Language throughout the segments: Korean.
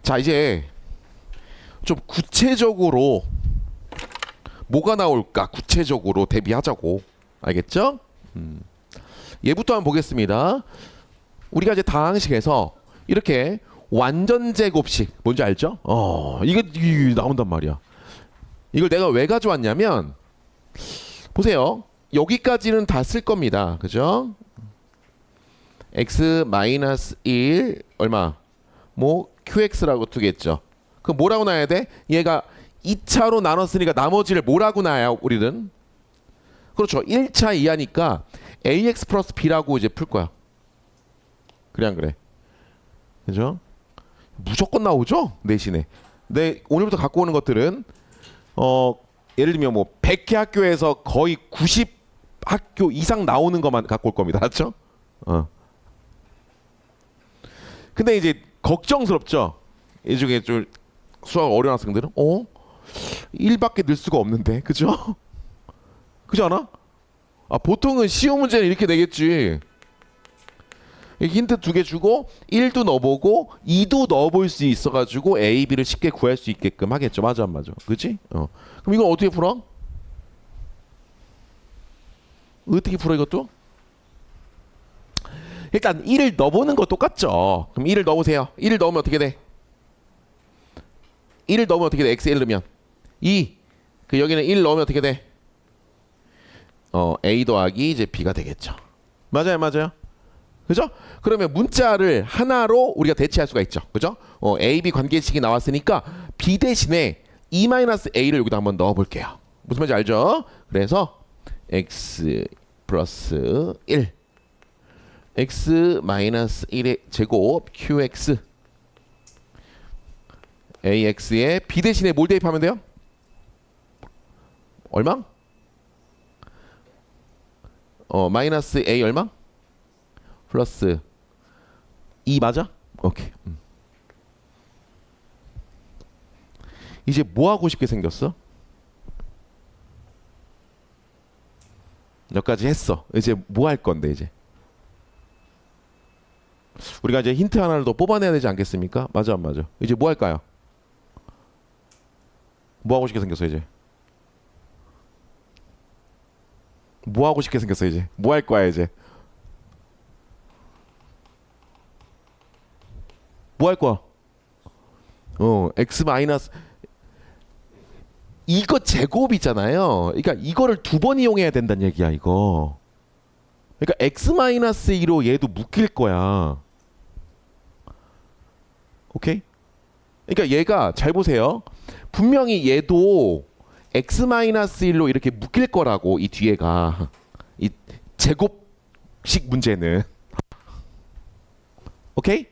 자, 이제 좀 구체적으로 뭐가 나올까 구체적으로 대비하자고. 알겠죠? 얘부터 한번 보겠습니다. 우리가 이제 다항식에서 이렇게 완전 제곱식 뭔지 알죠? 이게 나온단 말이야. 이걸 내가 왜 가져왔냐면 보세요. 여기까지는 다 쓸 겁니다. 그죠? x-1 얼마? 뭐 qx라고 두겠죠. 그럼 뭐라고 놔야 돼? 얘가 2차로 나눴으니까 나머지를 뭐라고 놔야 우리는? 그렇죠. 1차 이하니까 ax 플러스 b라고 이제 풀 거야. 그래 안 그래? 그죠? 무조건 나오죠? 내신에. 오늘부터 갖고 오는 것들은 예를 들면 뭐 100개 학교에서 거의 90 학교 이상 나오는 것만 갖고 올 겁니다. 맞죠? 근데 이제 걱정스럽죠? 이 중에 좀 수학 어려운 학생들은 1밖에 늘 수가 없는데. 그죠? 그렇지 않아? 보통은 시험 문제는 이렇게 내겠지. 힌트 2개 주고 1도 넣어보고 2도 넣어볼 수 있어가지고 A, B를 쉽게 구할 수 있게끔 하겠죠. 맞아 안 맞아? 그치? 그럼 이건 어떻게 풀어? 어떻게 풀어 이것도? 일단 1을 넣어보는 거 똑같죠. 그럼 1을 넣어보세요. 1을 넣으면 어떻게 돼? 1을 넣으면 어떻게 돼? X 1 넣으면 2. 그 여기는 1 넣으면 어떻게 돼? A 더하기 이제 B가 되겠죠. 맞아요, 맞아요. 그죠? 그러면 문자를 하나로 우리가 대체할 수가 있죠. 그죠? A, B 관계식이 나왔으니까 B 대신에 E-A를 여기다 한번 넣어볼게요. 무슨 말인지 알죠? 그래서 X 플러스 1 X 마이너스 1의 제곱 QX AX에 B 대신에 뭘 대입하면 돼요? 얼마? 마이너스 A 얼마? 플러스 2 맞아? 오케이. 이제 뭐 하고 싶게 생겼어? 여기까지 했어. 이제 뭐 할 건데 이제? 우리가 이제 힌트 하나를 더 뽑아내야 되지 않겠습니까? 맞아 안 맞아? 이제 뭐 할까요? 뭐 하고 싶게 생겼어 이제? 뭐 하고 싶게 생겼어 이제? 뭐 할 거야 이제? 뭐 할 거야? x 마이너스 이거 제곱이잖아요. 그러니까 이거를 2번 이용해야 된다는 얘기야 이거. 그러니까 x 마이너스 2로 얘도 묶일 거야. 오케이? 그러니까 얘가 잘 보세요. 분명히 얘도 x 마이너스 1로 이렇게 묶일 거라고 이 뒤에가 이 제곱식 문제는. 오케이?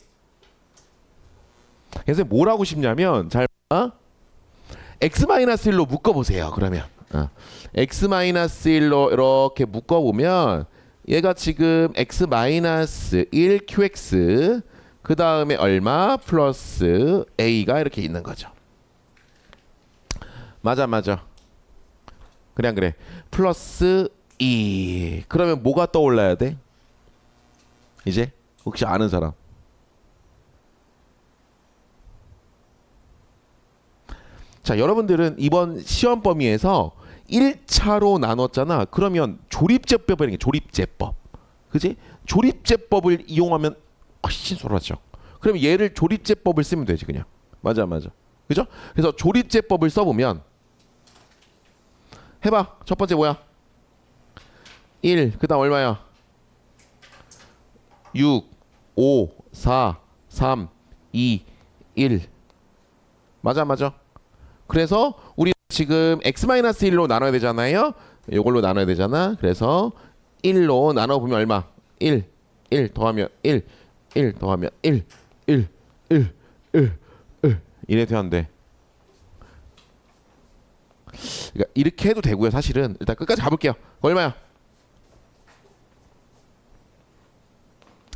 그래서 뭘 하고 싶냐면 잘 x-1로 묶어보세요. 그러면 x-1로 이렇게 묶어보면 얘가 지금 x-1 qx 그 다음에 얼마 플러스 a가 이렇게 있는 거죠. 맞아 맞아. 그래 안 그래? 플러스 2. 그러면 뭐가 떠올라야 돼? 이제 혹시 아는 사람? 자, 여러분들은 이번 시험 범위에서 1차로 나눴잖아. 그러면 조립제법이라는 게 조립제법. 그지? 조립제법을 이용하면 훨씬 수월하죠. 그럼 얘를 조립제법을 쓰면 되지 그냥. 맞아 맞아. 그죠? 그래서 조립제법을 써보면 해봐. 첫 번째 뭐야? 1. 그 다음 얼마야? 6, 5, 4, 3, 2, 1. 맞아 맞아. 그래서 우리 지금 x-1로 나눠야 되잖아요. 이걸로 나눠야 되잖아. 그래서 1로 나눠보면 얼마? 1, 1 더하면 1, 1 더하면 1, 1, 1, 1, 1 이래 되는데. 그러니까 이렇게 해도 되고요. 사실은 일단 끝까지 가볼게요. 얼마야?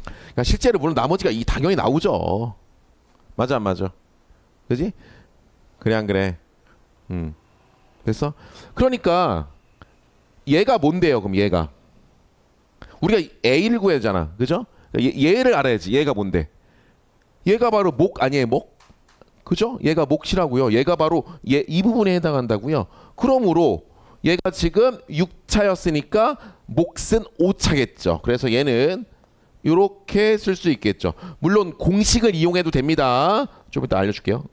그러니까 실제로 물론 나머지가 당연히 나오죠. 맞아 안 맞아? 그지? 그래 안 그래? 됐어? 그러니까 얘가 뭔데요? 그럼 얘가 우리가 A를 구해야 되잖아. 그죠? 얘를 알아야지. 얘가 뭔데? 얘가 바로 목 아니에요? 목? 그죠? 얘가 몫이라고요. 얘가 바로 이 부분에 해당한다고요. 그러므로 얘가 지금 6차였으니까 몫은 5차겠죠. 그래서 얘는 이렇게 쓸 수 있겠죠. 물론 공식을 이용해도 됩니다. 좀 이따 알려줄게요.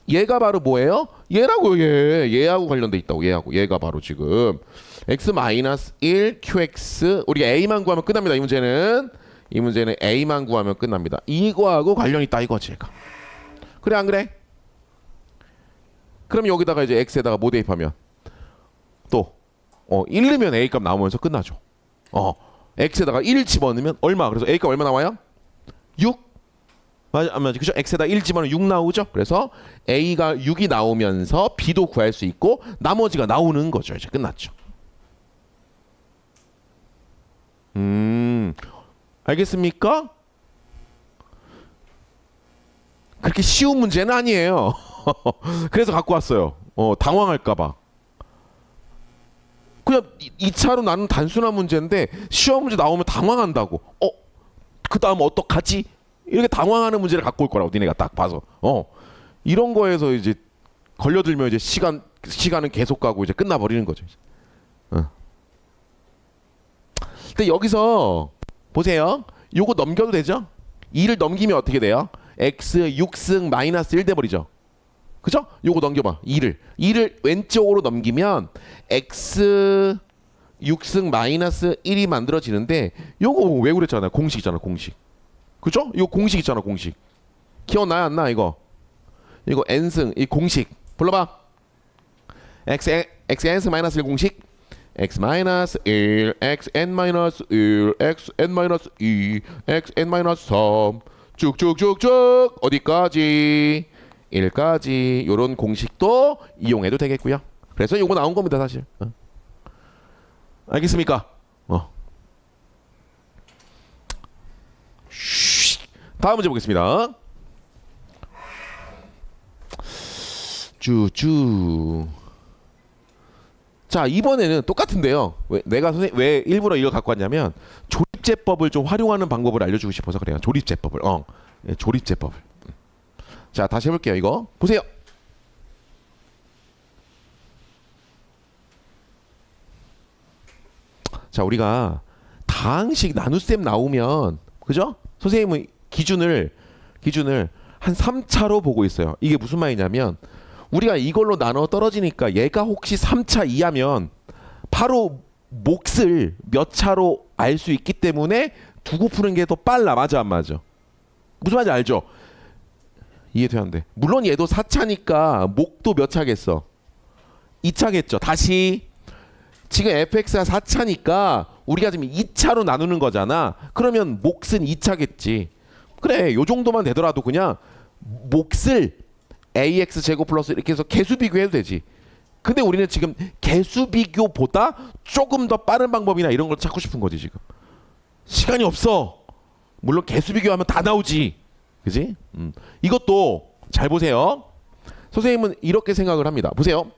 얘가 바로 뭐예요? 얘라고요. 얘하고 관련돼 있다고. 얘가 바로 지금 x-1 qx 우리가 a만 구하면 끝납니다. 이 문제는 a만 구하면 끝납니다. 이거하고 관련 있다 이거지 얘가. 그래 안 그래? 그럼 여기다가 이제 x에다가 뭐 대입하면 또 1 넣으면 a 값 나오면서 끝나죠. x에다가 1 집어넣으면 얼마? 그래서 a 값 얼마 나와요? 6. 맞아, 그죠? x에다 1 집어넣으면 6 나오죠. 그래서 a가 6이 나오면서 b도 구할 수 있고 나머지가 나오는 거죠. 이제 끝났죠. 알겠습니까? 그렇게 쉬운 문제는 아니에요. 그래서 갖고 왔어요. 당황할까봐. 그냥 2차로 나눈 단순한 문제인데 시험 문제 나오면 당황한다고. 그 다음 어떡하지? 이렇게 당황하는 문제를 갖고 올 거라고 니네가 딱 봐서. 이런 거에서 이제 걸려들면 이제 시간은 계속 가고 이제 끝나버리는 거죠. 이제. 근데 여기서 보세요. 요거 넘겨도 되죠? 2를 넘기면 어떻게 돼요? x 6승 마이너스 1 돼버리죠. 그죠? 요거 넘겨봐. 2를 왼쪽으로 넘기면 x 6승 마이너스 1이 만들어지는데 요거 왜 그랬잖아요. 공식이잖아. 공식. 그죠? 이거 공식 있잖아. 공식. 기억나요? 안 나? 이거 n승 이 공식 불러봐. xn 마이너스 1 공식 x 마이너스 1 xn 마이너스 1 xn 마이너스 2 xn 마이너스 3 쭉쭉쭉쭉 어디까지 1까지 요런 공식도 이용해도 되겠고요. 그래서 요거 나온 겁니다 사실. 알겠습니까? 다음 문제 보겠습니다. 쭈쭈. 자 이번에는 똑같은데요. 왜 일부러 이걸 갖고 왔냐면 조립제법을 좀 활용하는 방법을 알려주고 싶어서 그래요. 조립제법을. 조립제법을. 자 다시 해볼게요. 이거 보세요. 자 우리가 다항식 나눗셈 나오면 그죠? 선생님은 기준을 한 3차로 보고 있어요. 이게 무슨 말이냐면 우리가 이걸로 나눠 떨어지니까 얘가 혹시 3차 이하면 바로 몫을 몇 차로 알 수 있기 때문에 두고 푸는 게 더 빨라. 맞아 안 맞아? 무슨 말인지 알죠? 이해되는데 물론 얘도 4차니까 몫도 몇 차겠어? 2차겠죠. 다시 지금 fx가 4차니까 우리가 지금 2차로 나누는 거잖아. 그러면 몫은 2차겠지. 그래 요 정도만 되더라도 그냥 몫을 ax 제곱 플러스 이렇게 해서 개수 비교해도 되지. 근데 우리는 지금 개수 비교보다 조금 더 빠른 방법이나 이런 걸 찾고 싶은 거지. 지금 시간이 없어. 물론 개수 비교하면 다 나오지. 그지? 이것도 잘 보세요. 선생님은 이렇게 생각을 합니다. 보세요.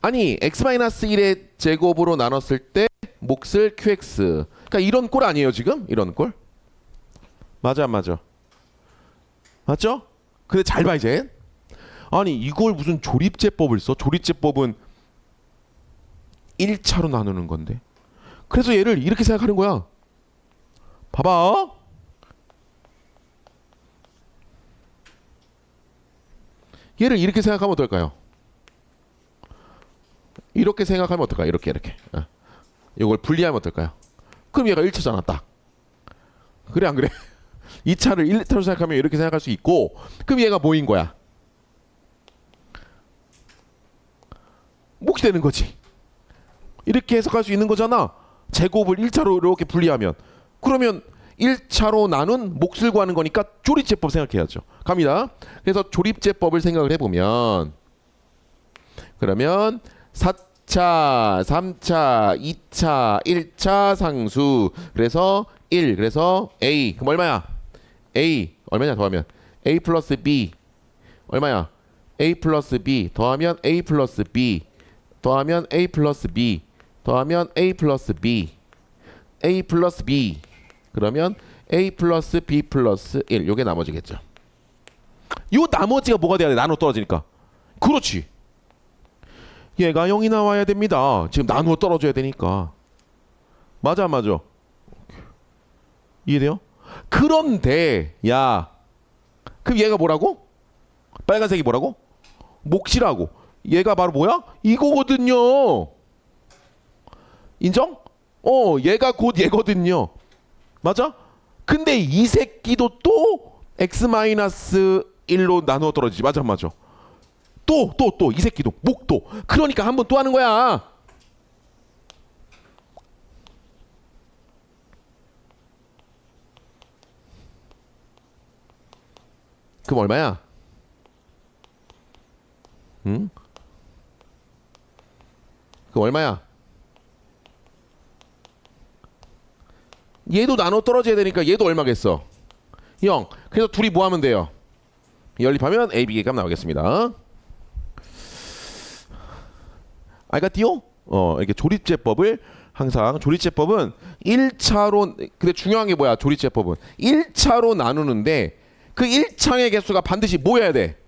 아니 x-1의 제곱으로 나눴을 때 몫을 qx. 그러니까 이런 꼴 아니에요 지금? 이런 꼴? 맞아 안 맞아? 맞죠? 근데 잘 봐 이제. 아니 이걸 무슨 조립제법을 써? 조립제법은 1차로 나누는 건데. 그래서 얘를 이렇게 생각하는 거야. 봐봐. 얘를 이렇게 생각하면 어떨까요? 이렇게 생각하면 어떨까요? 이렇게. 이걸 분리하면 어떨까요? 그럼 얘가 1차잖아 딱. 그래 안 그래? 2차를 1차로 생각하면 이렇게 생각할 수 있고 그럼 얘가 뭐인 거야? 몫이 되는 거지. 이렇게 해석할 수 있는 거잖아. 제곱을 1차로 이렇게 분리하면. 그러면 1차로 나눈 몫을 구하는 거니까 조립제법 생각해야죠. 갑니다. 그래서 조립제법을 생각을 해보면 그러면 4차, 3차, 2차, 1차 상수. 그래서 1. 그래서 A. 그럼 얼마야? A. 얼마냐 더하면? A 플러스 B. 얼마야? A 플러스 B 더하면 A 플러스 B. 더하면 A 플러스 B 더하면 A 플러스 B A 플러스 B 그러면 A 플러스 B 플러스 1 요게 나머지겠죠. 요 나머지가 뭐가 돼야 돼? 나눠 떨어지니까. 그렇지. 얘가 0이 나와야 됩니다. 지금 나누어 떨어져야 되니까. 맞아 안 맞아? 이해돼요? 그런데 야 그럼 얘가 뭐라고? 빨간색이 뭐라고? 몫이라고. 얘가 바로 뭐야? 이거거든요. 인정? 얘가 곧 얘거든요. 맞아? 근데 이 새끼도 또 x-1로 나누어 떨어지지. 맞아 맞아. 또 이 새끼도 목도. 그러니까 한 번 또 하는 거야. 그럼 얼마야? 응? 그럼 얼마야? 얘도 나눠 떨어져야 되니까 얘도 얼마겠어? 0. 그래서 둘이 뭐 하면 돼요? 연립하면 A, B 값 나오겠습니다. 알겠디요? 이렇게 조립제법을 항상 조립제법은 1차로 근데 중요한 게 뭐야? 조립제법은 1차로 나누는데 그 1차의 개수가 반드시 뭐여야 돼?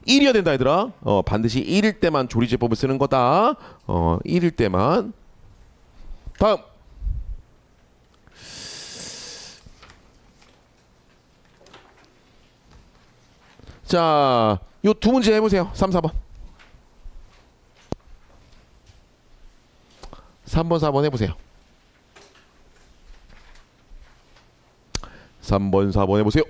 1이어야 된다 얘들아. 반드시 1일 때만 조립제법을 쓰는 거다. 1일 때만. 다음. 자, 요 두 문제 해보세요. 3, 4번. 3번, 4번 해보세요. 3번, 4번 해보세요.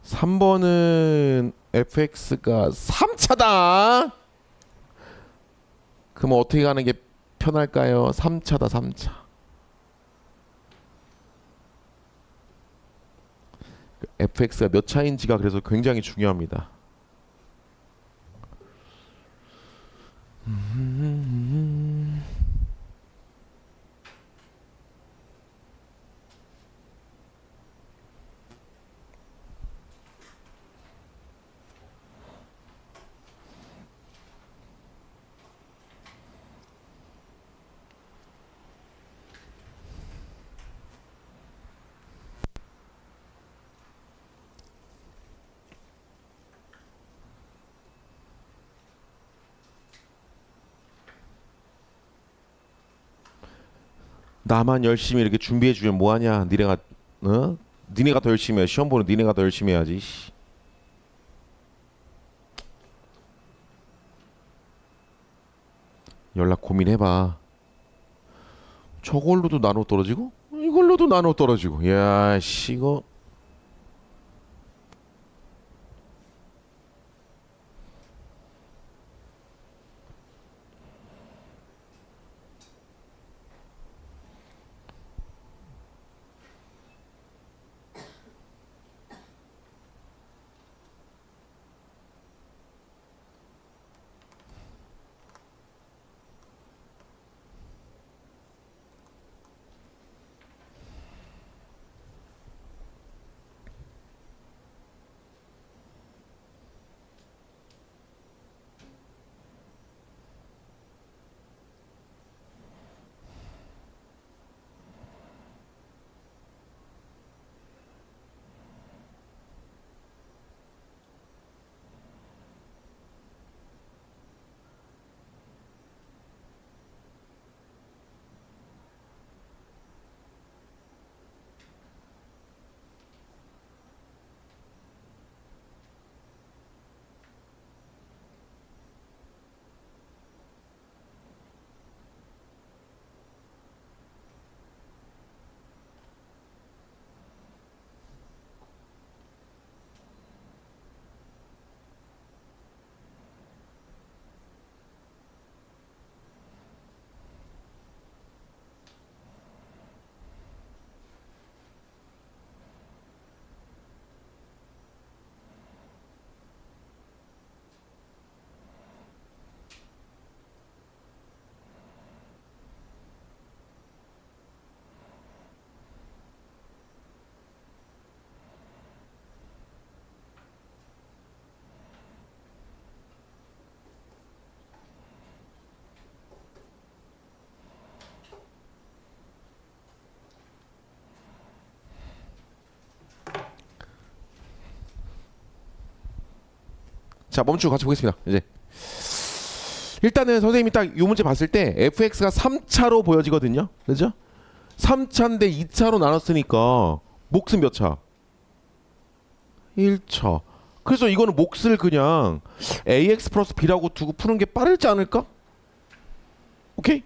삼 번은 fx가 3차다. 그럼 어떻게 가는 게 편할까요? 3차다 3차. fx가 몇 차인지가 그래서 굉장히 중요합니다. 나만 열심히 이렇게 준비해 주면 뭐하냐? 니네가 니네가 더 열심히 해. 시험 보는 니네가 더 열심히 해야지. 연락 고민해봐. 저걸로도 나눠 떨어지고 이걸로도 나눠 떨어지고. 야, 씨 이거. 자, 멈추고 같이 보겠습니다. 이제 일단은 선생님이 딱 이 문제 봤을 때 fx가 3차로 보여지거든요. 그죠? 3차인데 2차로 나눴으니까 몫은 몇 차? 1차. 그래서 이거는 몫을 그냥 ax 플러스 b라고 두고 푸는 게 빠르지 않을까? 오케이?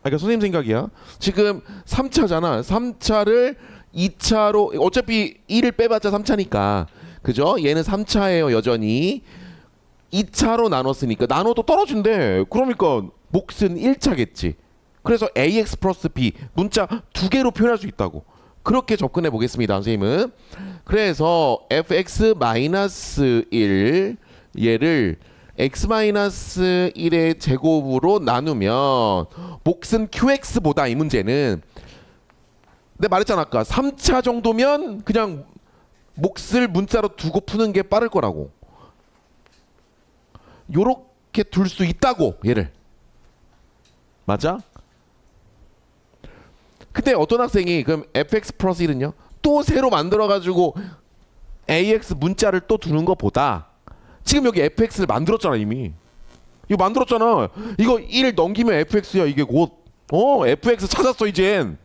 그러니까 선생님 생각이야. 지금 3차잖아. 3차를 2차로 어차피 1을 빼봤자 3차니까. 그죠? 얘는 3차예요 여전히. 2차로 나눴으니까 나눠도 떨어진대. 그러니까 몫은 1차겠지. 그래서 ax 플러스 b 문자 두 개로 표현할 수 있다고. 그렇게 접근해 보겠습니다 선생님은. 그래서 fx 마이너스 1 얘를 x-1의 제곱으로 나누면 몫은 qx보다 이 문제는 내가 말했잖아 아까 3차 정도면 그냥 몫을 문자로 두고 푸는 게 빠를 거라고. 요렇게 둘 수 있다고 얘를. 맞아? 근데 어떤 학생이 그럼 fx 플러스 1은요? 또 새로 만들어가지고 ax 문자를 또 두는 것보다 지금 여기 fx를 만들었잖아 이미. 이거 만들었잖아. 이거 1 넘기면 fx야 이게 곧. fx 찾았어 이젠.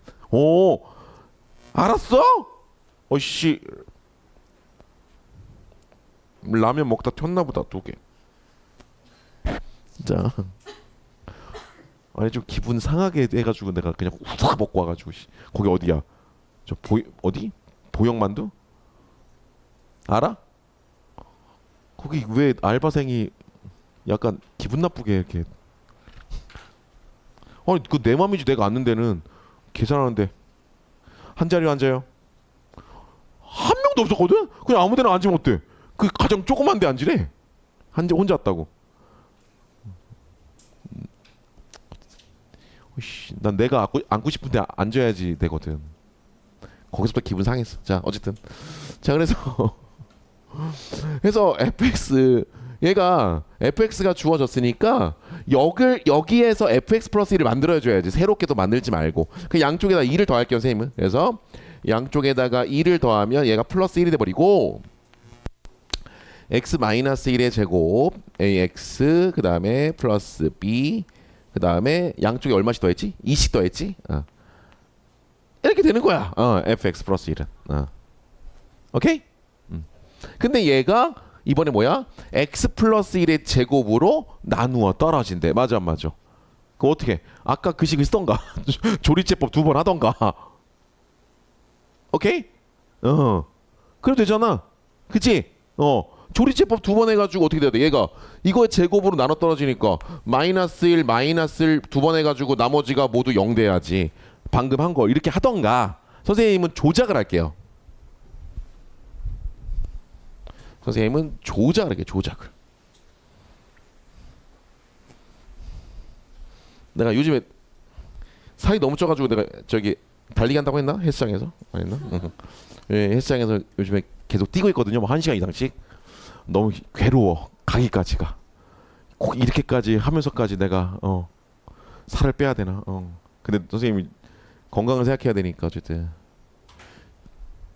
알았어? 어이씨. 라면 먹다 튀었나 보다 2개. 자. 아니 좀 기분 상하게 해가지고 내가 그냥 후딱 먹고 와가지고 거기 어디야? 저 어디? 보영만두? 알아? 거기 왜 알바생이 약간 기분 나쁘게 이렇게 아니 그 내 맘이지 내가 앉는 데는 계산하는데 한 자리에 앉아요. 한 명도 없었거든? 그냥 아무 데나 앉으면 어때? 그 가장 조그만 데 앉으래. 혼자 왔다고. 난 내가 앉고 싶은데 앉아야지 되거든. 거기서부터 기분 상했어. 자 어쨌든 자 그래서 fx 얘가 fx가 주어졌으니까 여기에서 fx 플러스 1을 만들어줘야지. 새롭게 또 만들지 말고 그 양쪽에다 2를 더할게요 선생님은. 그래서 양쪽에다가 2를 더하면 얘가 플러스 1이 돼버리고 x 마이너스 1의 제곱 ax 그 다음에 플러스 b 그 다음에 양쪽에 얼마씩 더했지? 2씩 더했지? 이렇게 되는 거야. fx 플러스 1은. 오케이? 근데 얘가 이번에 뭐야? x 플러스 1의 제곱으로 나누어 떨어진대. 맞아 안 맞아? 그거 어떻게? 아까 그 식을 쓰던가 조리제법 2번 하던가. 오케이? 그래도 되잖아. 그치? 조리제법 2번 해가지고 어떻게 돼야 돼? 얘가 이거의 제곱으로 나눠 떨어지니까 마이너스 1 마이너스 1 2번 해가지고 나머지가 모두 0 돼야지. 방금 한 거 이렇게 하던가. 선생님은 조작을 할게요. 선생님은 조작을 할게요. 조작을. 내가 요즘에 살이 너무 쪄가지고 내가 저기 달리기 한다고 했나? 헬스장에서? 안 했나? 예, 헬스장에서 요즘에 계속 뛰고 있거든요. 뭐 1시간 이상씩. 너무 괴로워. 가기까지가. 꼭 이렇게까지 하면서까지 내가 살을 빼야 되나? 근데 선생님이 건강을 생각해야 되니까 어쨌든.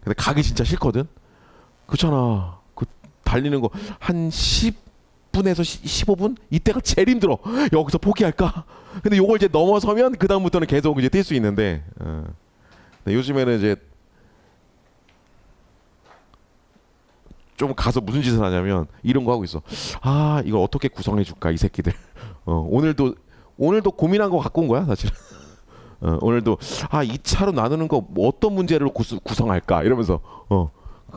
근데 가기 진짜 싫거든. 그렇잖아. 그 달리는 거 한 10분에서 15분 이때가 제일 힘들어. 여기서 포기할까? 근데 요걸 이제 넘어서면 그 다음부터는 계속 이제 뛸 수 있는데. 근데 요즘에는 이제 좀 가서 무슨 짓을 하냐면 이런 거 하고 있어. 이걸 어떻게 구성해 줄까 이 새끼들. 오늘도 고민한 거 갖고 온 거야 사실. 오늘도 2차로 나누는 거 뭐 어떤 문제를 구성할까 이러면서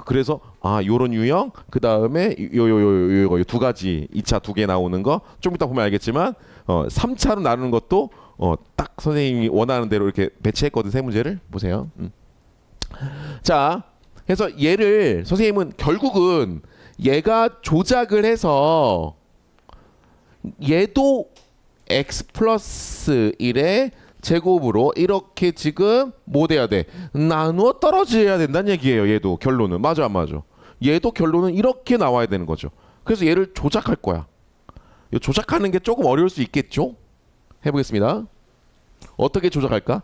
그래서 요런 유형 그 다음에 요 두 가지 2차 2개 나오는 거 좀 이따 보면 알겠지만 3차로 나누는 것도 딱 선생님이 원하는 대로 이렇게 배치했거든. 세 문제를 보세요. 자. 그래서 얘를 선생님은 결국은 얘가 조작을 해서 얘도 x 플러스 1의 제곱으로 이렇게 지금 뭐 돼야 돼? 나누어 떨어져야 된다는 얘기예요. 얘도 결론은. 맞아 안 맞아? 얘도 결론은 이렇게 나와야 되는 거죠. 그래서 얘를 조작할 거야. 조작하는 게 조금 어려울 수 있겠죠? 해보겠습니다. 어떻게 조작할까?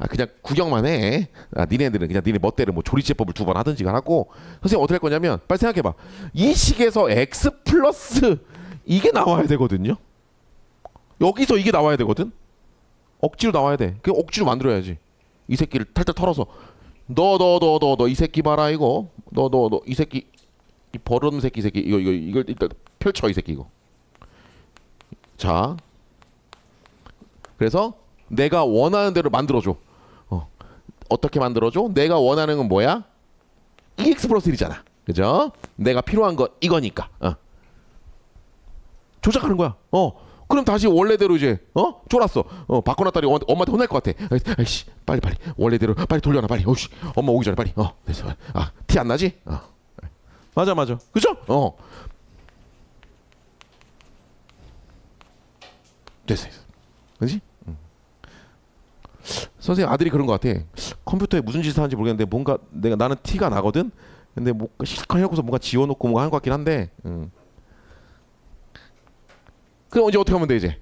그냥 구경만 해. 니네들은 그냥 니네 멋대로 뭐 조리제법을 2번 하든지 하고. 선생님 어떻게 할 거냐면 빨리 생각해봐. 이 식에서 x 플러스 이게 나와야 되거든요. 여기서 이게 나와야 되거든. 억지로 나와야 돼. 그 억지로 만들어야지. 이 새끼를 탈탈 털어서 너 이 새끼 봐라 이거. 너 이 새끼 이 버릇 새끼 이걸 일단 펼쳐 이 새끼 이거. 자, 그래서 내가 원하는 대로 만들어줘. 어떻게 만들어줘? 내가 원하는 건 뭐야? EX 플러스 1이잖아. 그죠? 내가 필요한 건 이거니까. 조작하는 거야. 그럼 다시 원래대로 이제 쫄았어. 바꿔놨다니 엄마한테 혼날 것 같아. 아이씨, 빨리 원래대로 빨리 돌려놔 빨리. 어이씨, 엄마 오기 전에 빨리. 됐어. 티 안 나지? 맞아. 그죠? 됐어. 그지? 선생님 아들이 그런 것 같아. 컴퓨터에 무슨 짓을 하는지 모르겠는데 뭔가 나는 티가 나거든. 근데 뭐 실컷 해놓고서 뭔가 지워놓고 뭔가 하는 것 같긴 한데. 그럼 이제 어떻게 하면 돼 이제?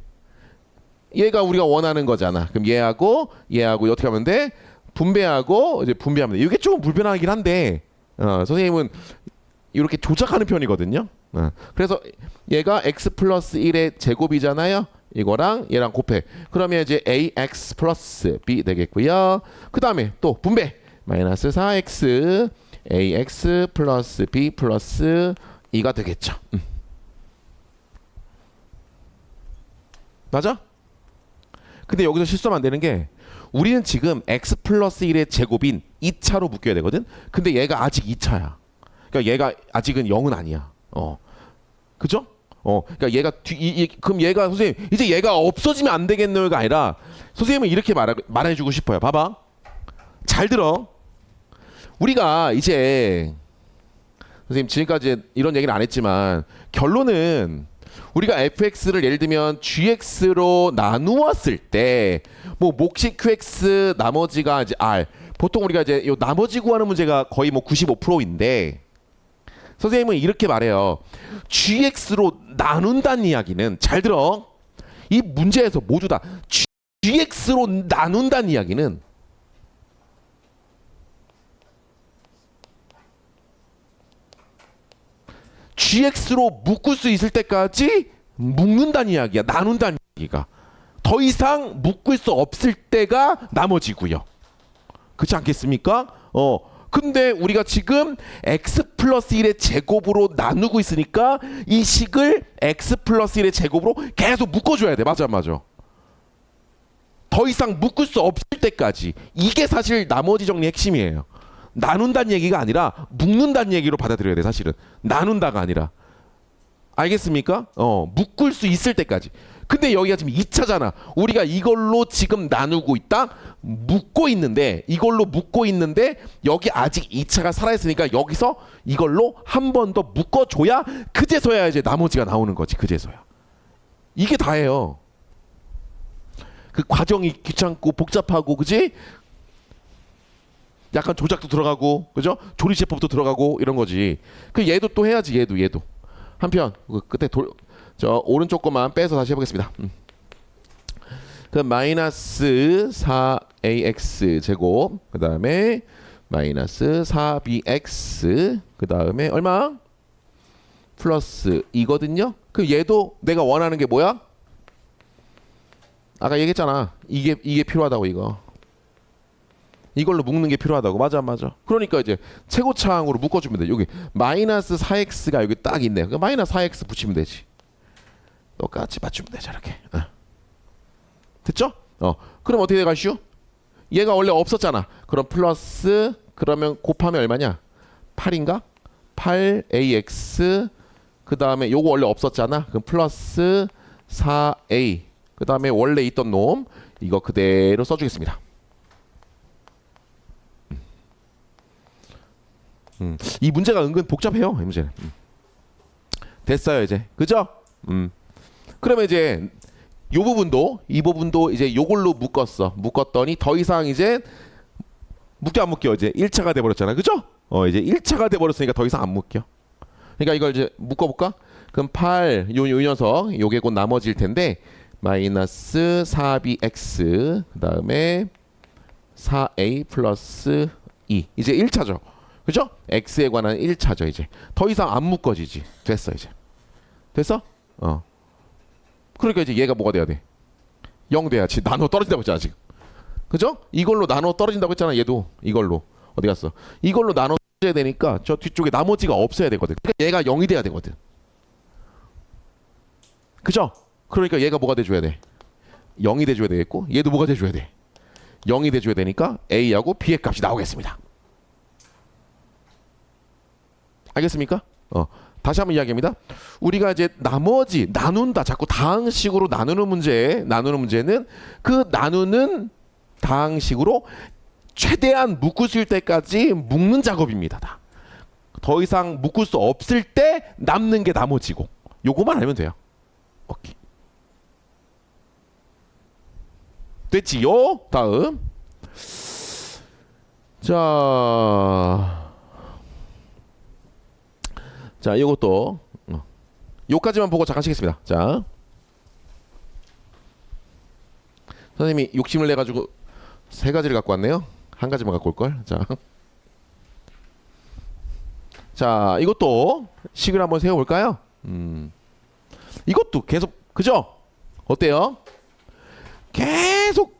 얘가 우리가 원하는 거잖아. 그럼 얘하고 어떻게 하면 돼? 분배하고 이제 분배하면 돼. 이게 조금 불편하긴 한데 선생님은 이렇게 조작하는 편이거든요. 그래서 얘가 x 플러스 1의 제곱이잖아요. 이거랑 얘랑 곱해. 그러면 이제 ax 플러스 b 되겠고요. 그 다음에 또 분배. 마이너스 4x ax 플러스 b 플러스 2가 되겠죠. 맞아? 근데 여기서 실수하면 안 되는 게 우리는 지금 x 플러스 1의 제곱인 2차로 묶여야 되거든. 근데 얘가 아직 2차야. 그러니까 얘가 아직은 0은 아니야. 그죠? 그러니까 얘가 그럼 얘가 선생님 이제 얘가 없어지면 안 되겠노가 아니라 선생님은 이렇게 말해주고 싶어요. 봐봐. 잘 들어. 우리가 이제 선생님 지금까지 이런 얘기는 안 했지만 결론은 우리가 fx를 예를 들면 gx로 나누었을 때 뭐 몫이 qx 나머지가 이제 r 보통 우리가 이제 요 나머지 구하는 문제가 거의 뭐 95%인데 선생님은 이렇게 말해요. gx로 나눈다는 이야기는 잘 들어. 이 문제에서 모두 다 gx로 나눈다는 이야기는 gx로 묶을 수 있을 때까지 묶는다는 이야기야. 나눈다는 이야기가. 더 이상 묶을 수 없을 때가 나머지고요. 그렇지 않겠습니까? 근데 우리가 지금 x 플러스 1의 제곱으로 나누고 있으니까 이 식을 x 플러스 1의 제곱으로 계속 묶어줘야 돼. 맞아. 더 이상 묶을 수 없을 때까지. 이게 사실 나머지 정리 핵심이에요. 나눈다는 얘기가 아니라 묶는다는 얘기로 받아들여야 돼. 사실은 나눈다가 아니라. 알겠습니까? 묶을 수 있을 때까지. 근데 여기가 지금 2차잖아. 우리가 이걸로 지금 나누고 있다. 이걸로 묶고 있는데 여기 아직 2차가 살아있으니까 여기서 이걸로 한 번 더 묶어줘야 그제서야 이제 나머지가 나오는 거지. 그제서야. 이게 다예요. 그 과정이 귀찮고 복잡하고 그지? 약간 조작도 들어가고 그죠? 조리제법도 들어가고 이런 거지. 그 얘도 또 해야지. 얘도 한편 그때 저 오른쪽 것만 빼서 다시 해보겠습니다. 그 마이너스 4ax 제곱 그 다음에 마이너스 4bx 그 다음에 얼마? 플러스 2거든요. 그 얘도 내가 원하는 게 뭐야? 아까 얘기했잖아. 이게 필요하다고 이거. 이걸로 묶는 게 필요하다고. 맞아. 그러니까 이제 최고차항으로 묶어주면 돼. 여기 마이너스 4x가 여기 딱 있네. 그 마이너스 4x 붙이면 되지. 똑같이 맞추면 돼. 저렇게. 됐죠? 그럼 어떻게 돼가시오? 얘가 원래 없었잖아. 그럼 플러스 그러면 곱하면 얼마냐? 8인가? 8ax 그 다음에 요거 원래 없었잖아. 그럼 플러스 4a 그 다음에 원래 있던 놈 이거 그대로 써주겠습니다. 이 문제가 은근 복잡해요. 이 문제는. 됐어요 이제. 그죠? 그러면 이제 이 부분도 이제 요걸로 묶었더니 더 이상 이제 묶여 안 묶여 이제 1차가 돼 버렸잖아. 그죠? 이제 1차가 돼 버렸으니까 더 이상 안 묶여. 그러니까 이걸 이제 묶어 볼까? 그럼 8 요 녀석 요게 곧 나머지일 텐데 마이너스 4bx 그다음에 4a 플러스 2. 이제 1차죠. 그죠? x에 관한 1차죠. 이제 더 이상 안 묶어지지. 됐어 이제. 됐어? 그러니까 이제 얘가 뭐가 돼야 돼? 0 돼야지. 나눠 떨어진다고 했잖아 지금. 그죠? 이걸로 나눠 떨어진다고 했잖아. 얘도 이걸로. 어디 갔어? 이걸로 나눠 떨어져야 되니까 저 뒤쪽에 나머지가 없어야 되거든. 그러니까 얘가 0이 돼야 되거든. 그죠? 그러니까 얘가 뭐가 돼줘야 돼? 0이 돼줘야 되겠고 얘도 뭐가 돼줘야 돼? 0이 돼줘야 되니까 A하고 B의 값이 나오겠습니다. 알겠습니까? 다시 한번 이야기합니다. 우리가 이제 나머지 나눈다 자꾸 다항식으로 나누는 문제는 그 나누는 다항식으로 최대한 묶을 수 있을 때까지 묶는 작업입니다. 더 이상 묶을 수 없을 때 남는 게 나머지고 요거만 알면 돼요. 오케이. 됐지요? 다음. 자, 이것도 요까지만 보고 잠깐 쉬겠습니다. 자, 선생님이 욕심을 내 가지고 세 가지를 갖고 왔네요. 한 가지만 갖고 올 걸. 자, 이것도 식을 한번 세워 볼까요? 이것도 계속 그죠? 어때요? 계속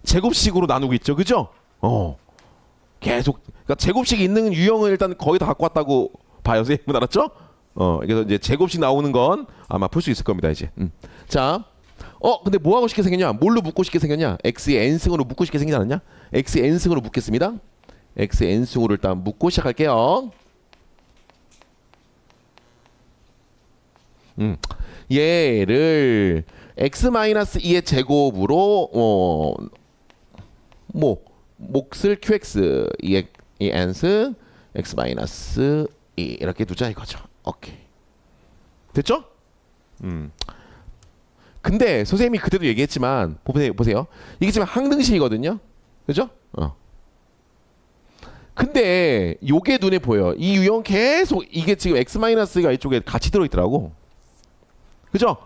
제곱식으로 나누고 있죠, 그죠? 계속. 그러니까 제곱식이 있는 유형을 일단 거의 다 갖고 왔다고 봐요, 선생님. 알았죠? 그래서 이제 제곱식 나오는 건 아마 풀 수 있을 겁니다, 이제. 자, 근데 뭐 하고 싶게 생겼냐? 뭘로 묶고 싶게 생겼냐? x의 n승으로 묶고 싶게 생기지 않았냐? x의 n승으로 묶겠습니다. x의 n승으로 일단 묶고 시작할게요. 얘를 x-2의 제곱으로 몫을 qx 이 n승 x-2 이렇게 두자 이거죠. 오케이. 됐죠? 근데 선생님이 그때도 얘기했지만 보세요. 이게 지금 항등식이거든요. 그죠? 근데 요게 눈에 보여. 이 유형 계속 이게 지금 x-가 이쪽에 같이 들어있더라고. 그죠?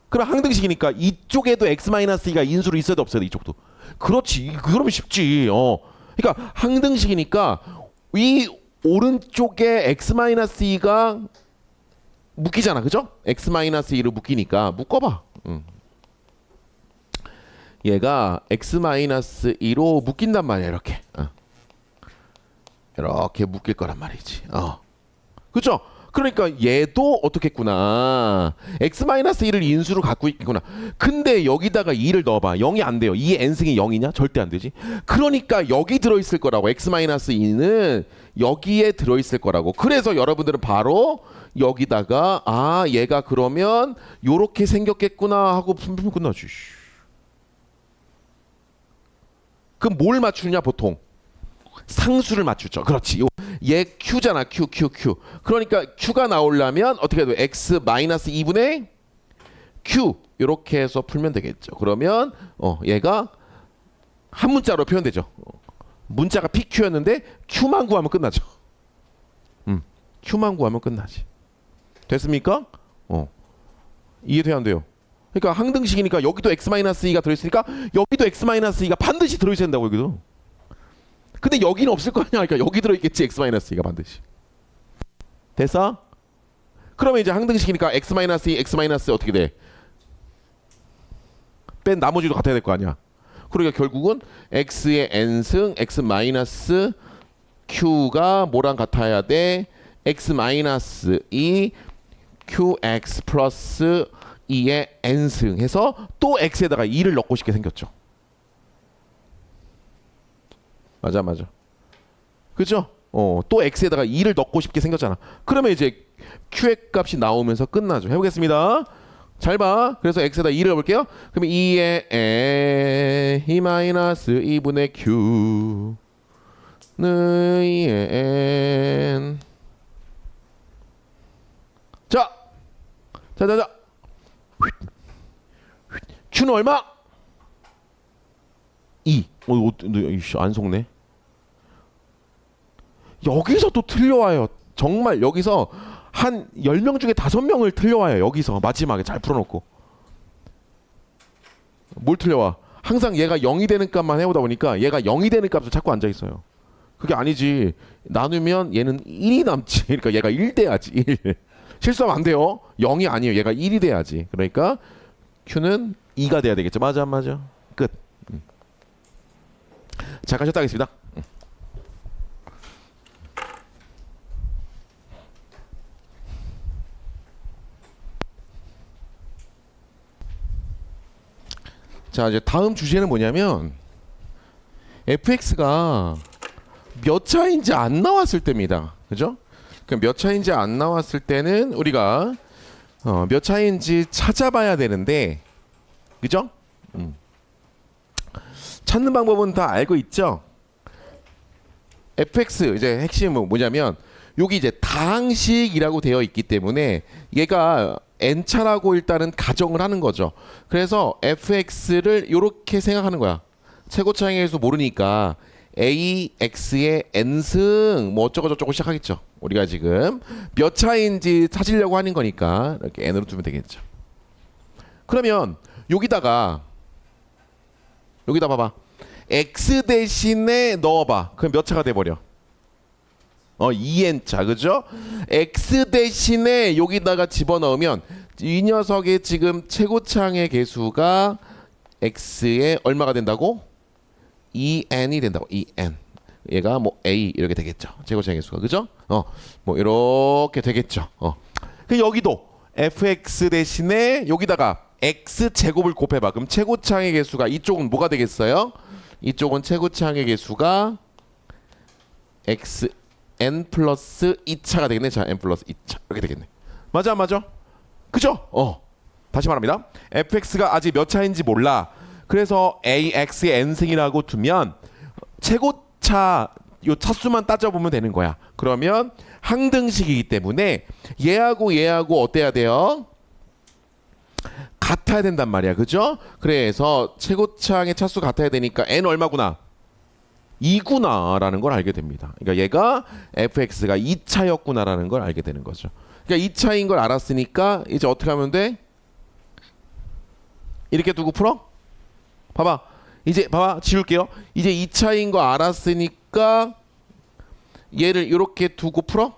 그럼 항등식이니까 이쪽에도 x-2가 인수로 있어도 없어도 이쪽도. 그렇지. 그러면 쉽지. 그러니까 항등식이니까 이 오른쪽에 x-2가 묶이잖아. 그죠? x-2로 묶이니까 묶어봐. 얘가 x-2로 묶인단 말이야. 이렇게. 이렇게 묶일 거란 말이지. 그죠? 그러니까 얘도 어떻게 했구나. x-1을 인수로 갖고 있구나. 근데 여기다가 2를 넣어봐. 0이 안 돼요. 2의 n승이 0이냐? 절대 안 되지. 그러니까 여기 들어있을 거라고. x-2는 여기에 들어있을 거라고. 그래서 여러분들은 바로 여기다가 얘가 그러면 요렇게 생겼겠구나 하고 풀면 끝나지. 그럼 뭘 맞추냐 보통? 상수를 맞추죠. 그렇지. 얘 Q잖아. Q. 그러니까 Q가 나오려면 어떻게 해야 돼? x-2분의 Q 이렇게 해서 풀면 되겠죠. 그러면 얘가 한 문자로 표현되죠. 문자가 PQ였는데 Q만 구하면 끝나죠. Q만 구하면 끝나지. 됐습니까? 이해돼야 안 돼요? 그러니까 항등식이니까 여기도 x-2가 들어있으니까 여기도 x-2가 반드시 들어있어야 된다고 여기도. 근데 여기는 없을 거 아니야. 그러니까 여기 들어있겠지. x-2가 반드시. 됐어? 그러면 이제 항등식이니까 x-2 어떻게 돼? 뺀 나머지도 같아야 될 거 아니야. 그러니까 결국은 x의 n승 x-q가 뭐랑 같아야 돼? x-2 qx 플러스 2의 n승 해서 또 x에다가 2를 넣고 싶게 생겼죠. 맞아. 그죠? 또 x에다가 2를 넣고 싶게 생겼잖아. 그러면 이제 q의 값이 나오면서 끝나죠. 해보겠습니다. 잘 봐. 그래서 x에다 2를 넣어볼게요. 그러면 2의 n-2분의 q는 n. 자. q는 얼마? 2. 안 속네. 여기서 또 틀려와요. 정말 여기서 한 10명 중에 5명을 틀려와요. 여기서 마지막에 잘 풀어놓고. 뭘 틀려와? 항상 얘가 0이 되는 값만 해오다 보니까 얘가 0이 되는 값을 찾고 앉아 있어요. 그게 아니지. 나누면 얘는 1이 남지. 그러니까 얘가 1 돼야지. 1. 실수하면 안 돼요. 0이 아니에요. 얘가 1이 돼야지. 그러니까 Q는 2가 돼야 되겠죠. 맞아 안 맞아? 끝. 잠깐 쉬었다 하겠습니다. 자, 이제 다음 주제는 뭐냐면 fx가 몇 차인지 안 나왔을 때입니다. 그죠? 그럼 몇 차인지 안 나왔을 때는 우리가 몇 차인지 찾아봐야 되는데, 그죠? 찾는 방법은 다 알고 있죠? fx 이제 핵심은 뭐냐면 여기 이제 다항식이라고 되어 있기 때문에 얘가 n차라고 일단은 가정을 하는 거죠. 그래서 fx를 이렇게 생각하는 거야. 최고차항의 계수 모르니까 ax의 n승 뭐 어쩌고 저쩌고 시작하겠죠. 우리가 지금 몇 차인지 찾으려고 하는 거니까 이렇게 n으로 두면 되겠죠. 그러면 여기다 봐봐. x 대신에 넣어봐. 그럼 몇 차가 돼버려? 2n차, 그죠? x 대신에 여기다가 집어넣으면 이 녀석의 지금 최고차항의 계수가 x에 얼마가 된다고? 2n이 된다고. 2n. 얘가 뭐 a 이렇게 되겠죠. 최고차항의 계수가, 그죠? 뭐 이렇게 되겠죠. 그 여기도 fx 대신에 여기다가 x 제곱을 곱해봐. 그럼 최고차항의 계수가 이쪽은 뭐가 되겠어요? 이쪽은 최고차항의 계수가 x n 플러스 2차가 되겠네. 자, n 플러스 2차 이렇게 되겠네. 맞아 안 맞아? 그죠? 다시 말합니다. fx가 아직 몇 차인지 몰라. 그래서 ax의 n승이라고 두면 최고차 요 차수만 따져보면 되는 거야. 그러면 항등식이기 때문에 얘하고 어때야 돼요? 같아야 된단 말이야. 그죠? 그래서 최고차항의 차수 같아야 되니까 n 얼마구나? 2구나 라는 걸 알게 됩니다. 그러니까 얘가 fx가 2차였구나 라는 걸 알게 되는 거죠. 그러니까 2차인 걸 알았으니까 이제 어떻게 하면 돼? 이렇게 두고 풀어? 봐봐. 이제 봐봐. 지울게요. 이제 2차인 거 알았으니까 얘를 이렇게 두고 풀어?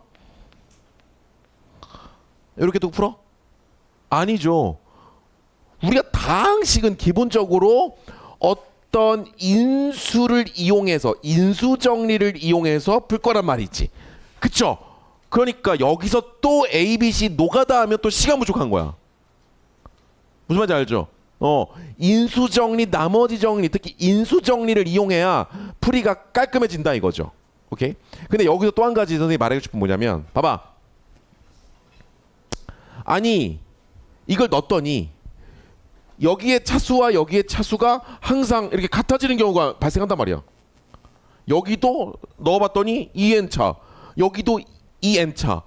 이렇게 두고 풀어? 아니죠. 우리가 다항식은 기본적으로 어떤 인수를 이용해서 인수 정리를 이용해서 풀 거란 말이지. 그쵸? 그러니까 여기서 또 A, B, C 노가다 하면 또 시간 부족한 거야. 무슨 말인지 알죠? 인수 정리, 나머지 정리, 특히 인수 정리를 이용해야 풀이가 깔끔해진다 이거죠. 오케이? 근데 여기서 또 한 가지 선생님이 말하고 싶은 뭐냐면 봐봐. 아니 이걸 넣었더니 여기에 차수와 여기에 차수가 항상 이렇게 같아지는 경우가 발생한단 말이야. 여기도 넣어봤더니 2n차, 여기도 2n차.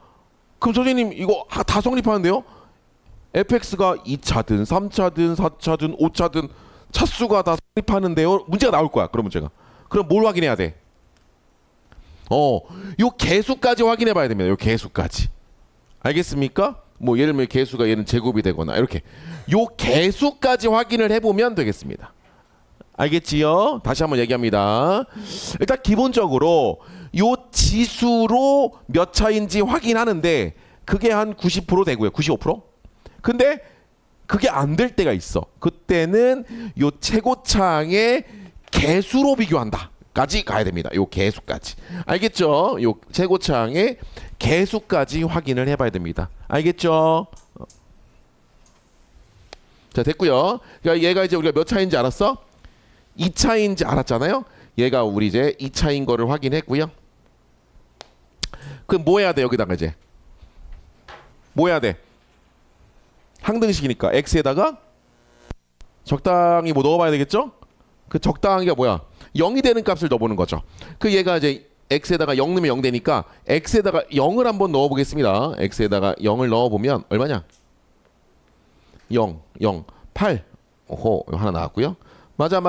그럼 선생님 이거 다 성립하는데요? fx가 2차든 3차든 4차든 5차든 차수가 다 성립하는데요? 문제가 나올 거야. 그런 문제가. 그럼 뭘 확인해야 돼? 요 개수까지 확인해 봐야 됩니다. 요 개수까지. 알겠습니까? 뭐 예를 들면 개수가 얘는 제곱이 되거나 이렇게 요 개수까지 확인을 해보면 되겠습니다. 알겠지요? 다시 한번 얘기합니다. 일단 기본적으로 요 지수로 몇 차인지 확인하는데 그게 한 90% 되고요. 95%? 근데 그게 안 될 때가 있어. 그때는 요 최고차항의 개수로 비교한다 까지 가야 됩니다. 요 개수까지. 알겠죠? 요 최고차항의 개수까지 확인을 해봐야 됩니다. 알겠죠? 자, 됐고요. 그러니까 얘가 이제 우리가 몇 차인지 알았어? 2차인지 알았잖아요. 얘가 우리 이제 2차인 거를 확인했고요. 그럼 뭐 해야 돼? 여기다가 이제 뭐 해야 돼? 항등식이니까 x에다가 적당히 뭐 넣어봐야 되겠죠? 그 적당한 게 뭐야? 0이 되는 값을 넣어보는 거죠. 그 얘가 이제 x에다가 0 넣으면 0 되니까 x에다가 0을 한번 넣어보겠습니다. x에다가 0을 넣어보면 얼마냐? 0, 0, 8. 오호, 하나 나왔고요. 맞아.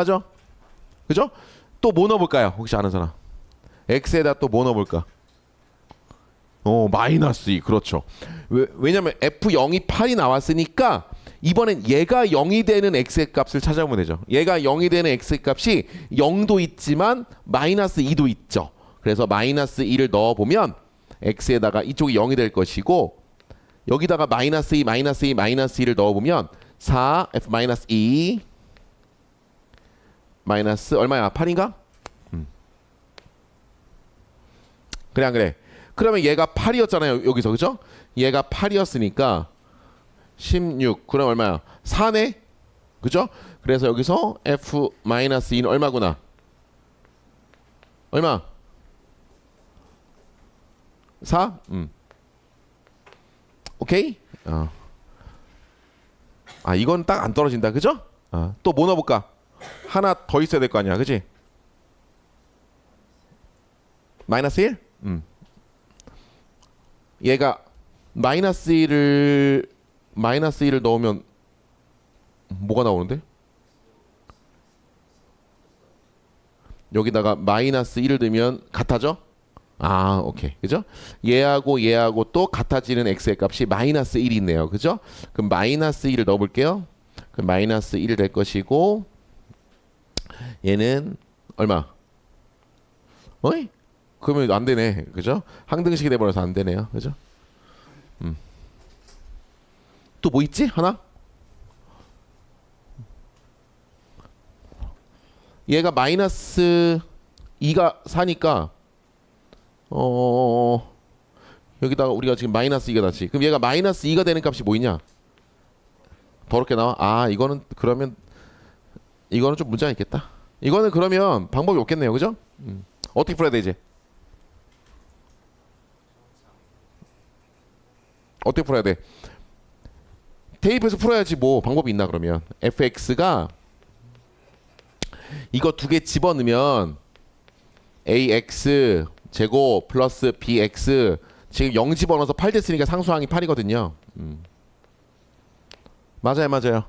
그죠? 또 뭐 넣어볼까요? 혹시 아는 사람? x에다 또 뭐 넣어볼까? 마이너스 2. 그렇죠. 왜냐면 f0이 8이 나왔으니까 이번엔 얘가 0이 되는 x의 값을 찾아보면 되죠. 얘가 0이 되는 x의 값이 0도 있지만 마이너스 2도 있죠. 그래서 마이너스 2를 넣어보면 x에다가 이쪽이 0이 될 것이고 여기다가 마이너스 2, 마이너스 2, 마이너스 2를 넣어보면 4, f 마이너스 2 마이너스 얼마야? 8인가? 그래 안 그래? 그러면 얘가 8이었잖아요. 여기서 그죠? 얘가 8이었으니까 16 그럼 얼마야? 4네? 그죠? 그래서 여기서 f-2는 얼마구나? 얼마? 4? 오케이? 아 이건 딱 안 떨어진다 그죠? 또 뭐 넣어볼까? 하나 더 있어야 될 거 아니야 그지? 마이너스 1? 얘가 마이너스 1을 넣으면 뭐가 나오는데? 여기다가 마이너스 1을 넣으면 같아져? 아 오케이 그죠? 얘하고 또 같아지는 x의 값이 마이너스 1이 있네요 그죠? 그럼 마이너스 1을 넣어볼게요. 그럼 마이너스 1 될 것이고 얘는 얼마? 어이? 그러면 안 되네 그죠? 항등식이 돼버려서 안 되네요 그죠? 또 뭐 있지? 하나? 얘가 마이너스 2가 4니까 여기다가 우리가 지금 마이너스 2가 났지. 그럼 얘가 마이너스 2가 되는 값이 뭐 있냐? 더럽게 나와? 아 이거는 그러면 이거는 좀 문제가 있겠다. 이거는 그러면 방법이 없겠네요 그죠? 어떻게 풀어야 돼 이제? 어떻게 풀어야 돼? 대입해서 풀어야지 뭐 방법이 있나 그러면 fx가 이거 두 개 집어넣으면 ax 제곱 플러스 bx 지금 0 집어넣어서 8 됐으니까 상수항이 8이거든요. 맞아요.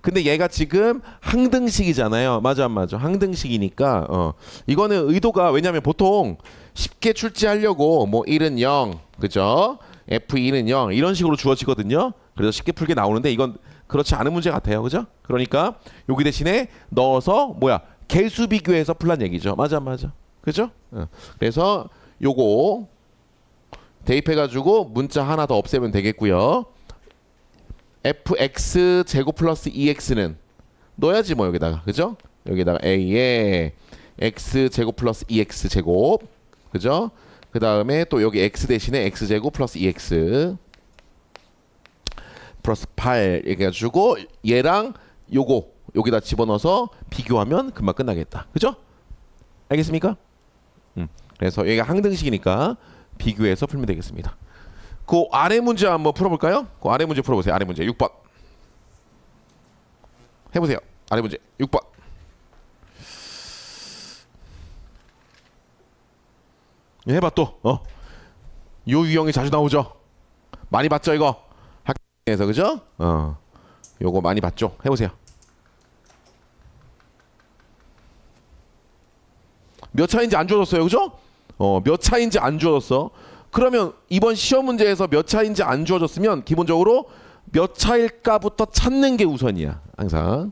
근데 얘가 지금 항등식이잖아요. 맞아 안 맞아? 항등식이니까 이거는 의도가 왜냐면 보통 쉽게 출제하려고 뭐 1은 0 그죠? f2는 0 이런 식으로 주어지거든요. 그래서 쉽게 풀게 나오는데 이건 그렇지 않은 문제 같아요. 그죠? 그러니까 여기 대신에 넣어서 뭐야? 개수 비교해서 풀란 얘기죠. 맞아 안 맞아? 그죠? 그래서 요거 대입해가지고 문자 하나 더 없애면 되겠고요. fx 제곱 플러스 2x는 넣어야지 뭐 여기다가 그죠? 여기다가 a에 x 제곱 플러스 2x 제곱 그죠? 그 다음에 또 여기 x 대신에 x 제곱 플러스 2x 플러스 8 이렇게 해가지고 얘랑 요거 여기다 집어넣어서 비교하면 금방 끝나겠다. 그죠? 알겠습니까? 그래서 얘가 항등식이니까 비교해서 풀면 되겠습니다. 그 아래 문제 한번 풀어볼까요? 그 아래 문제 풀어보세요. 아래 문제 6번 해보세요. 아래 문제 6번 해봐 또 요 유형이 자주 나오죠. 많이 봤죠 이거 학교에서 그죠? 요거 많이 봤죠. 해보세요. 몇 차인지 안 주어졌어요 그죠? 몇 차인지 안 주어졌어. 그러면 이번 시험 문제에서 몇 차인지 안 주어졌으면 기본적으로 몇 차일까부터 찾는 게 우선이야 항상.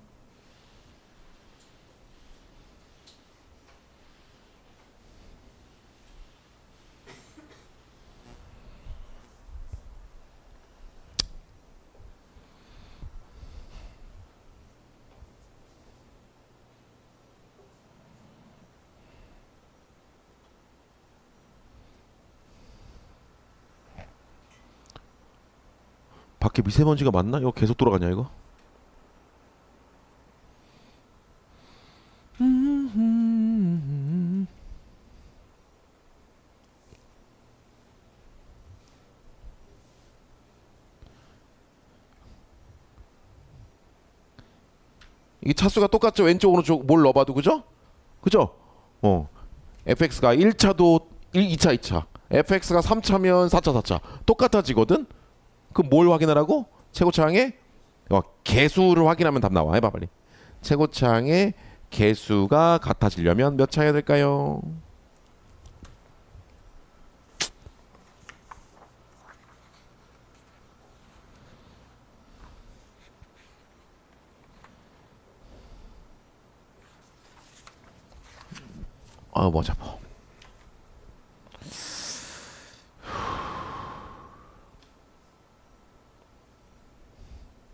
밖에 미세먼지가 많나? 이거 계속 돌아가냐 이거? 이게 차수가 똑같죠. 왼쪽 오른쪽 뭘 넣어봐도 그죠? 그죠? fx가 1차도 2차 2차 fx가 3차면 4차 4차 똑같아지거든? 그럼 뭘 확인하라고? 최고차항의 개수를 확인하면 답 나와. 해봐 빨리. 최고차항의 개수가 같아지려면 몇 차여야 될까요? 뭐자 뭐.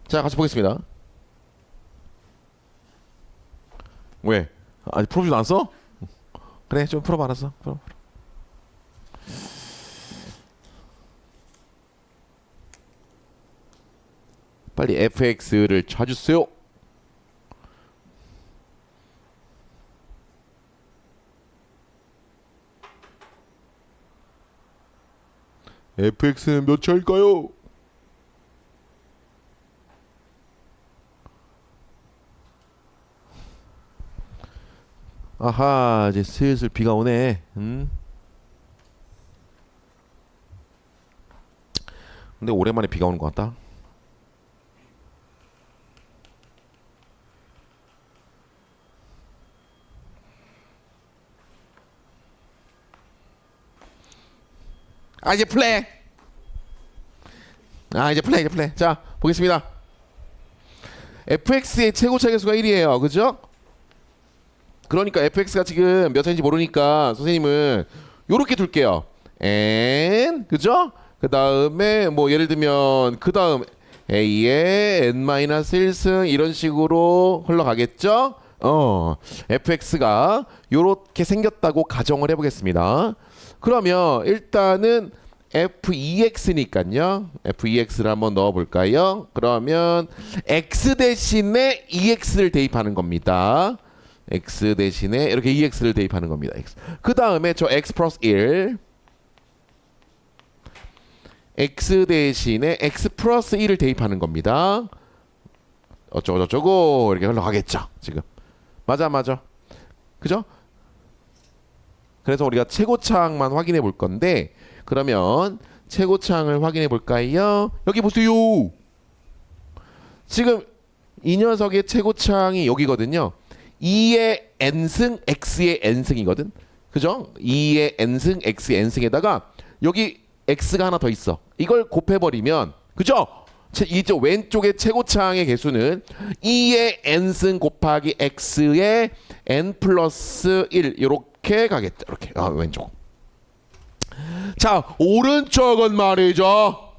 자, 같이 보겠습니다. 왜? 아직 풀어주지 않았어? 그래, 좀 풀어봐, 알았어. 풀어. 빨리 fx를 찾으세요. fx는 몇 차일까요? 아하, 이제 슬슬 비가 오네. 근데 오랜만에 비가 오는 것 같다. 이제 플레이. 이제 플레이. 자, 보겠습니다. fx의 최고차 계수가 1이에요. 그죠? 그러니까 fx가 지금 몇 차인지 모르니까 선생님은 요렇게 둘게요. n, 그죠? 그 다음에 뭐 예를 들면 그 다음 a의 n-1승 이런 식으로 흘러가겠죠? fx가 요렇게 생겼다고 가정을 해보겠습니다. 그러면 일단은 f2x니까요. f2x를 한번 넣어볼까요? 그러면 x 대신에 2x를 대입하는 겁니다. x 대신에 이렇게 2x를 대입하는 겁니다. 그 다음에 저 x 플러스 1 x 대신에 x 플러스 1을 대입하는 겁니다. 어쩌고저쩌고 이렇게 흘러가겠죠. 지금 맞아 그죠? 그래서 우리가 최고차항만 확인해 볼 건데 그러면 최고차항을 확인해 볼까요? 여기 보세요. 지금 이 녀석의 최고차항이 여기거든요. 2의 n승 x의 n승이거든. 그죠? 2의 n승 x의 n승에다가 여기 x가 하나 더 있어. 이걸 곱해버리면 그죠? 이쪽 왼쪽의 최고차항의 개수는 2의 n승 곱하기 x의 n 플러스 1 이렇게 가겠죠. 이렇게 왼쪽. 자, 오른쪽은 말이죠.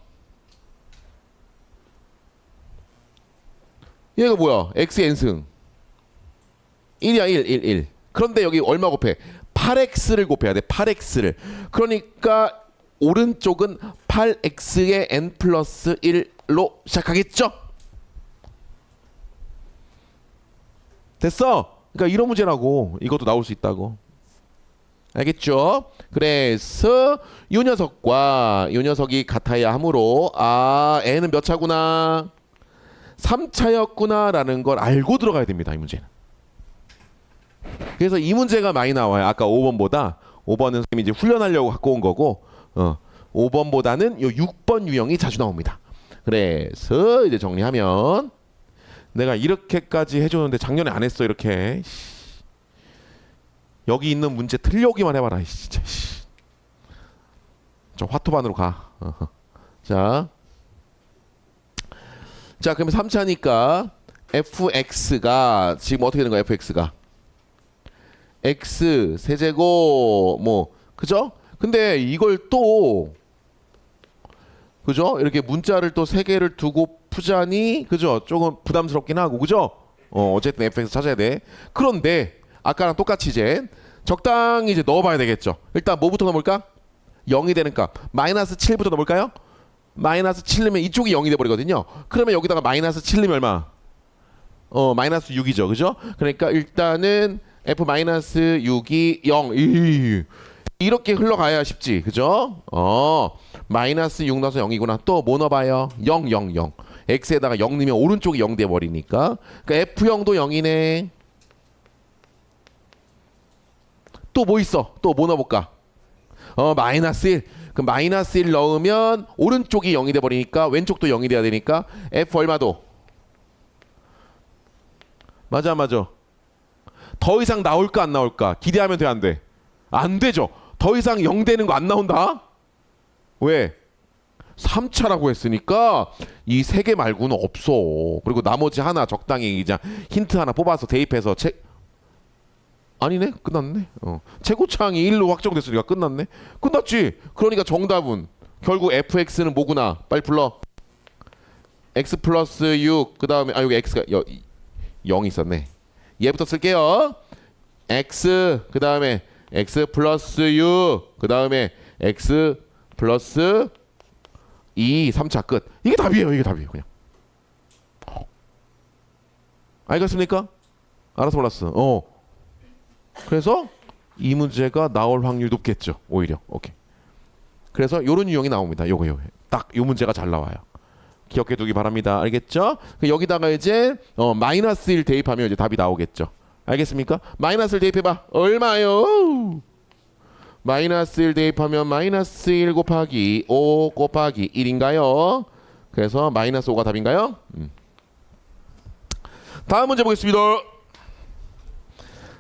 얘가 뭐야? x의 n승 1이야 1. 그런데 여기 얼마 곱해? 8x를 곱해야 돼. 8x를. 그러니까 오른쪽은 8x의 n 플러스 1로 시작하겠죠? 됐어? 그러니까 이런 문제라고. 이것도 나올 수 있다고. 알겠죠? 그래서 이 녀석과 이 녀석이 같아야 하므로 n은 몇 차구나? 3차였구나 라는 걸 알고 들어가야 됩니다. 이 문제는. 그래서 이 문제가 많이 나와요. 아까 5번보다 5번은 선생님이 이제 훈련하려고 갖고 온 거고 5번보다는 요 6번 유형이 자주 나옵니다. 그래서 이제 정리하면 내가 이렇게까지 해줬는데 작년에 안 했어. 이렇게 여기 있는 문제 틀려오기만 해봐라. 진짜 저 화토반으로 가. 자 그러면 3차니까 fx가 지금 어떻게 되는 거야? fx가 x 세제곱 뭐 그죠? 근데 이걸 또 그죠? 이렇게 문자를 또 3개를 두고 푸자니 그죠? 조금 부담스럽긴 하고 그죠? 어쨌든 fx 찾아야 돼. 그런데 아까랑 똑같이 이제 적당히 이제 넣어봐야 되겠죠. 일단 뭐부터 넣어볼까? 0이 되는 값 마이너스 7부터 넣어볼까요? 마이너스 7 넣으면 이쪽이 0이 돼버리거든요. 그러면 여기다가 마이너스 7 넣으면 얼마? 마이너스 6이죠. 그죠? 그러니까 일단은 f-6이 0 이렇게 흘러가야 쉽지. 그죠? 마이너스 6 넣어서 0이구나. 또 뭐 넣어봐요? 0 x에다가 0 넣으면 오른쪽이 0 돼버리니까 그러니까 f형도 0이네. 또 뭐 있어? 또 뭐 넣어볼까? 마이너스 1. 그럼 마이너스 1 넣으면 오른쪽이 0이 돼버리니까 왼쪽도 0이 돼야 되니까 f 얼마도? 맞아. 더 이상 나올까 안 나올까? 기대하면 돼 안 돼? 안 되죠. 더 이상 0 되는 거 안 나온다? 왜? 3차라고 했으니까 이 3개 말고는 없어. 그리고 나머지 하나 적당히 이제 힌트 하나 뽑아서 대입해서 아니네. 끝났네. 최고차항이 1로 확정됐으니까 끝났네. 끝났지. 그러니까 정답은 결국 fx는 뭐구나. 빨리 불러. x 플러스 6 그 다음에 여기 x가 0 있었네. 얘부터 쓸게요. x 그 다음에 x 플러스 6 그 다음에 x 플러스 2 3차 끝. 이게 답이에요. 이게 답이에요. 그냥. 알겠습니까? 알아서 몰랐어. 그래서 이 문제가 나올 확률이 높겠죠. 오히려. 오케이. 그래서 요런 유형이 나옵니다. 요거. 딱 요 문제가 잘 나와요. 기억해 두기 바랍니다. 알겠죠? 여기다가 이제 마이너스 1 대입하면 이제 답이 나오겠죠. 알겠습니까? 마이너스 1 대입해봐. 얼마요? 마이너스 1 대입하면 마이너스 1 곱하기 5 곱하기 1인가요? 그래서 마이너스 5가 답인가요? 다음 문제 보겠습니다.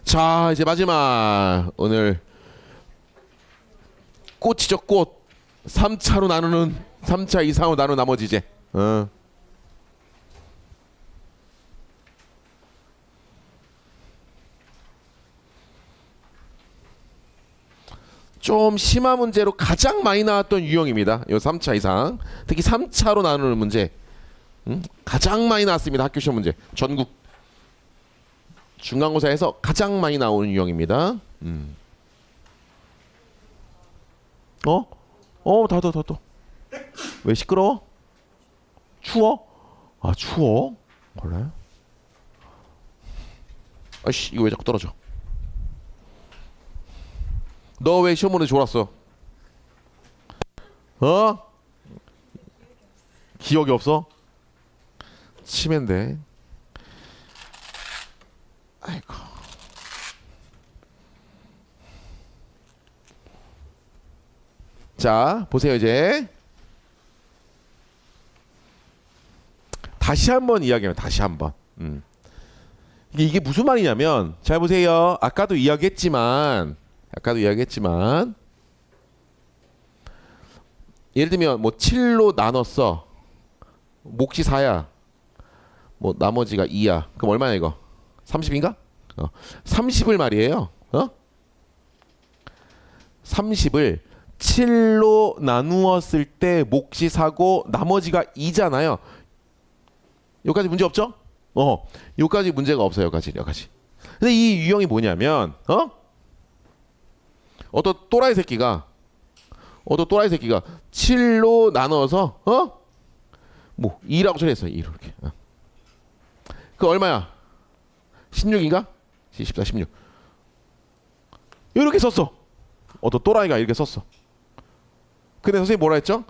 자, 이제 마지막. 오늘 꽃이죠, 꽃. 3차로 나누는 3차 이상으로 나누는 나머지 이제. 좀 심한 문제로 가장 많이 나왔던 유형입니다. 요 3차 이상. 특히 3차로 나누는 문제. 가장 많이 나왔습니다. 학교 시험 문제. 전국 중간고사에서 가장 많이 나오는 유형입니다. 더. 왜 시끄러워? 추워? 추워? 그래? 아이씨, 이거 왜 자꾸 떨어져? 너 왜 시험 보는데 졸았어? 기억이 없어? 치매인데. 아이고. 자, 보세요 이제. 다시 한번 이야기하면 다시 한번. 이게 무슨 말이냐면, 잘 보세요. 아까도 이야기했지만 예를 들면 뭐 7로 나눴어. 몫이 4야. 뭐 나머지가 2야. 그럼 얼마야 이거? 30인가? 30을 말이에요. 30을 7로 나누었을 때 몫이 4고 나머지가 2잖아요. 여기까지 문제 없죠? 여기까지 문제가 없어요. 여기까지. 근데 이 유형이 뭐냐면 어떤 또라이 새끼가 7로 나눠서 뭐 2라고 처리했어요. 2 이렇게. 그 얼마야? 16인가? 14, 16. 이렇게 썼어. 어떤 또라이가 이렇게 썼어. 근데 선생님 뭐라 했죠?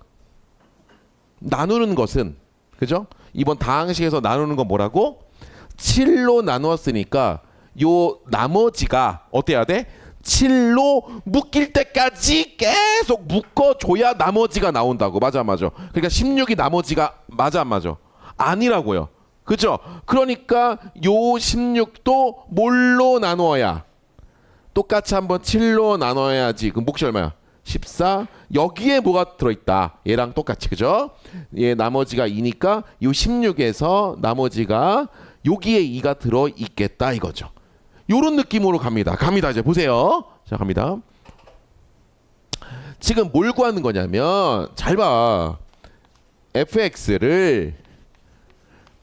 나누는 것은, 그죠? 이번 다항식에서 나누는 건 뭐라고? 7로 나누었으니까 요 나머지가 어때야 돼? 7로 묶일 때까지 계속 묶어줘야 나머지가 나온다고. 맞아. 그러니까 16이 나머지가 맞아 안 맞아? 아니라고요. 그죠? 그러니까 요 16도 뭘로 나누어야? 똑같이 한번 7로 나눠야지. 그럼 몫이 얼마야? 14. 여기에 뭐가 들어있다? 얘랑 똑같이. 그죠? 얘 나머지가 2니까 요 16에서 나머지가 여기에 2가 들어있겠다 이거죠. 요런 느낌으로 갑니다. 이제 보세요. 자, 갑니다. 지금 뭘 구하는 거냐면, 잘 봐. fx를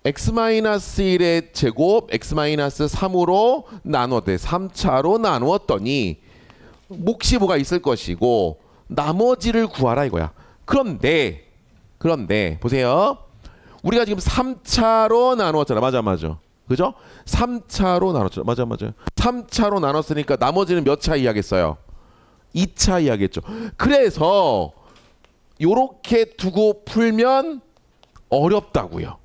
x-1의 제곱 x-3으로 나누었대. 3차로 나누었더니 몫이 뭐가 있을 것이고 나머지를 구하라 이거야. 그런데 보세요. 우리가 지금 3차로 나누었잖아. 맞아. 그죠? 3차로 나눴죠. 맞아. 3차로 나눴으니까 나머지는 몇 차 이하겠어요? 2차 이하겠죠. 그래서 요렇게 두고 풀면 어렵다고요.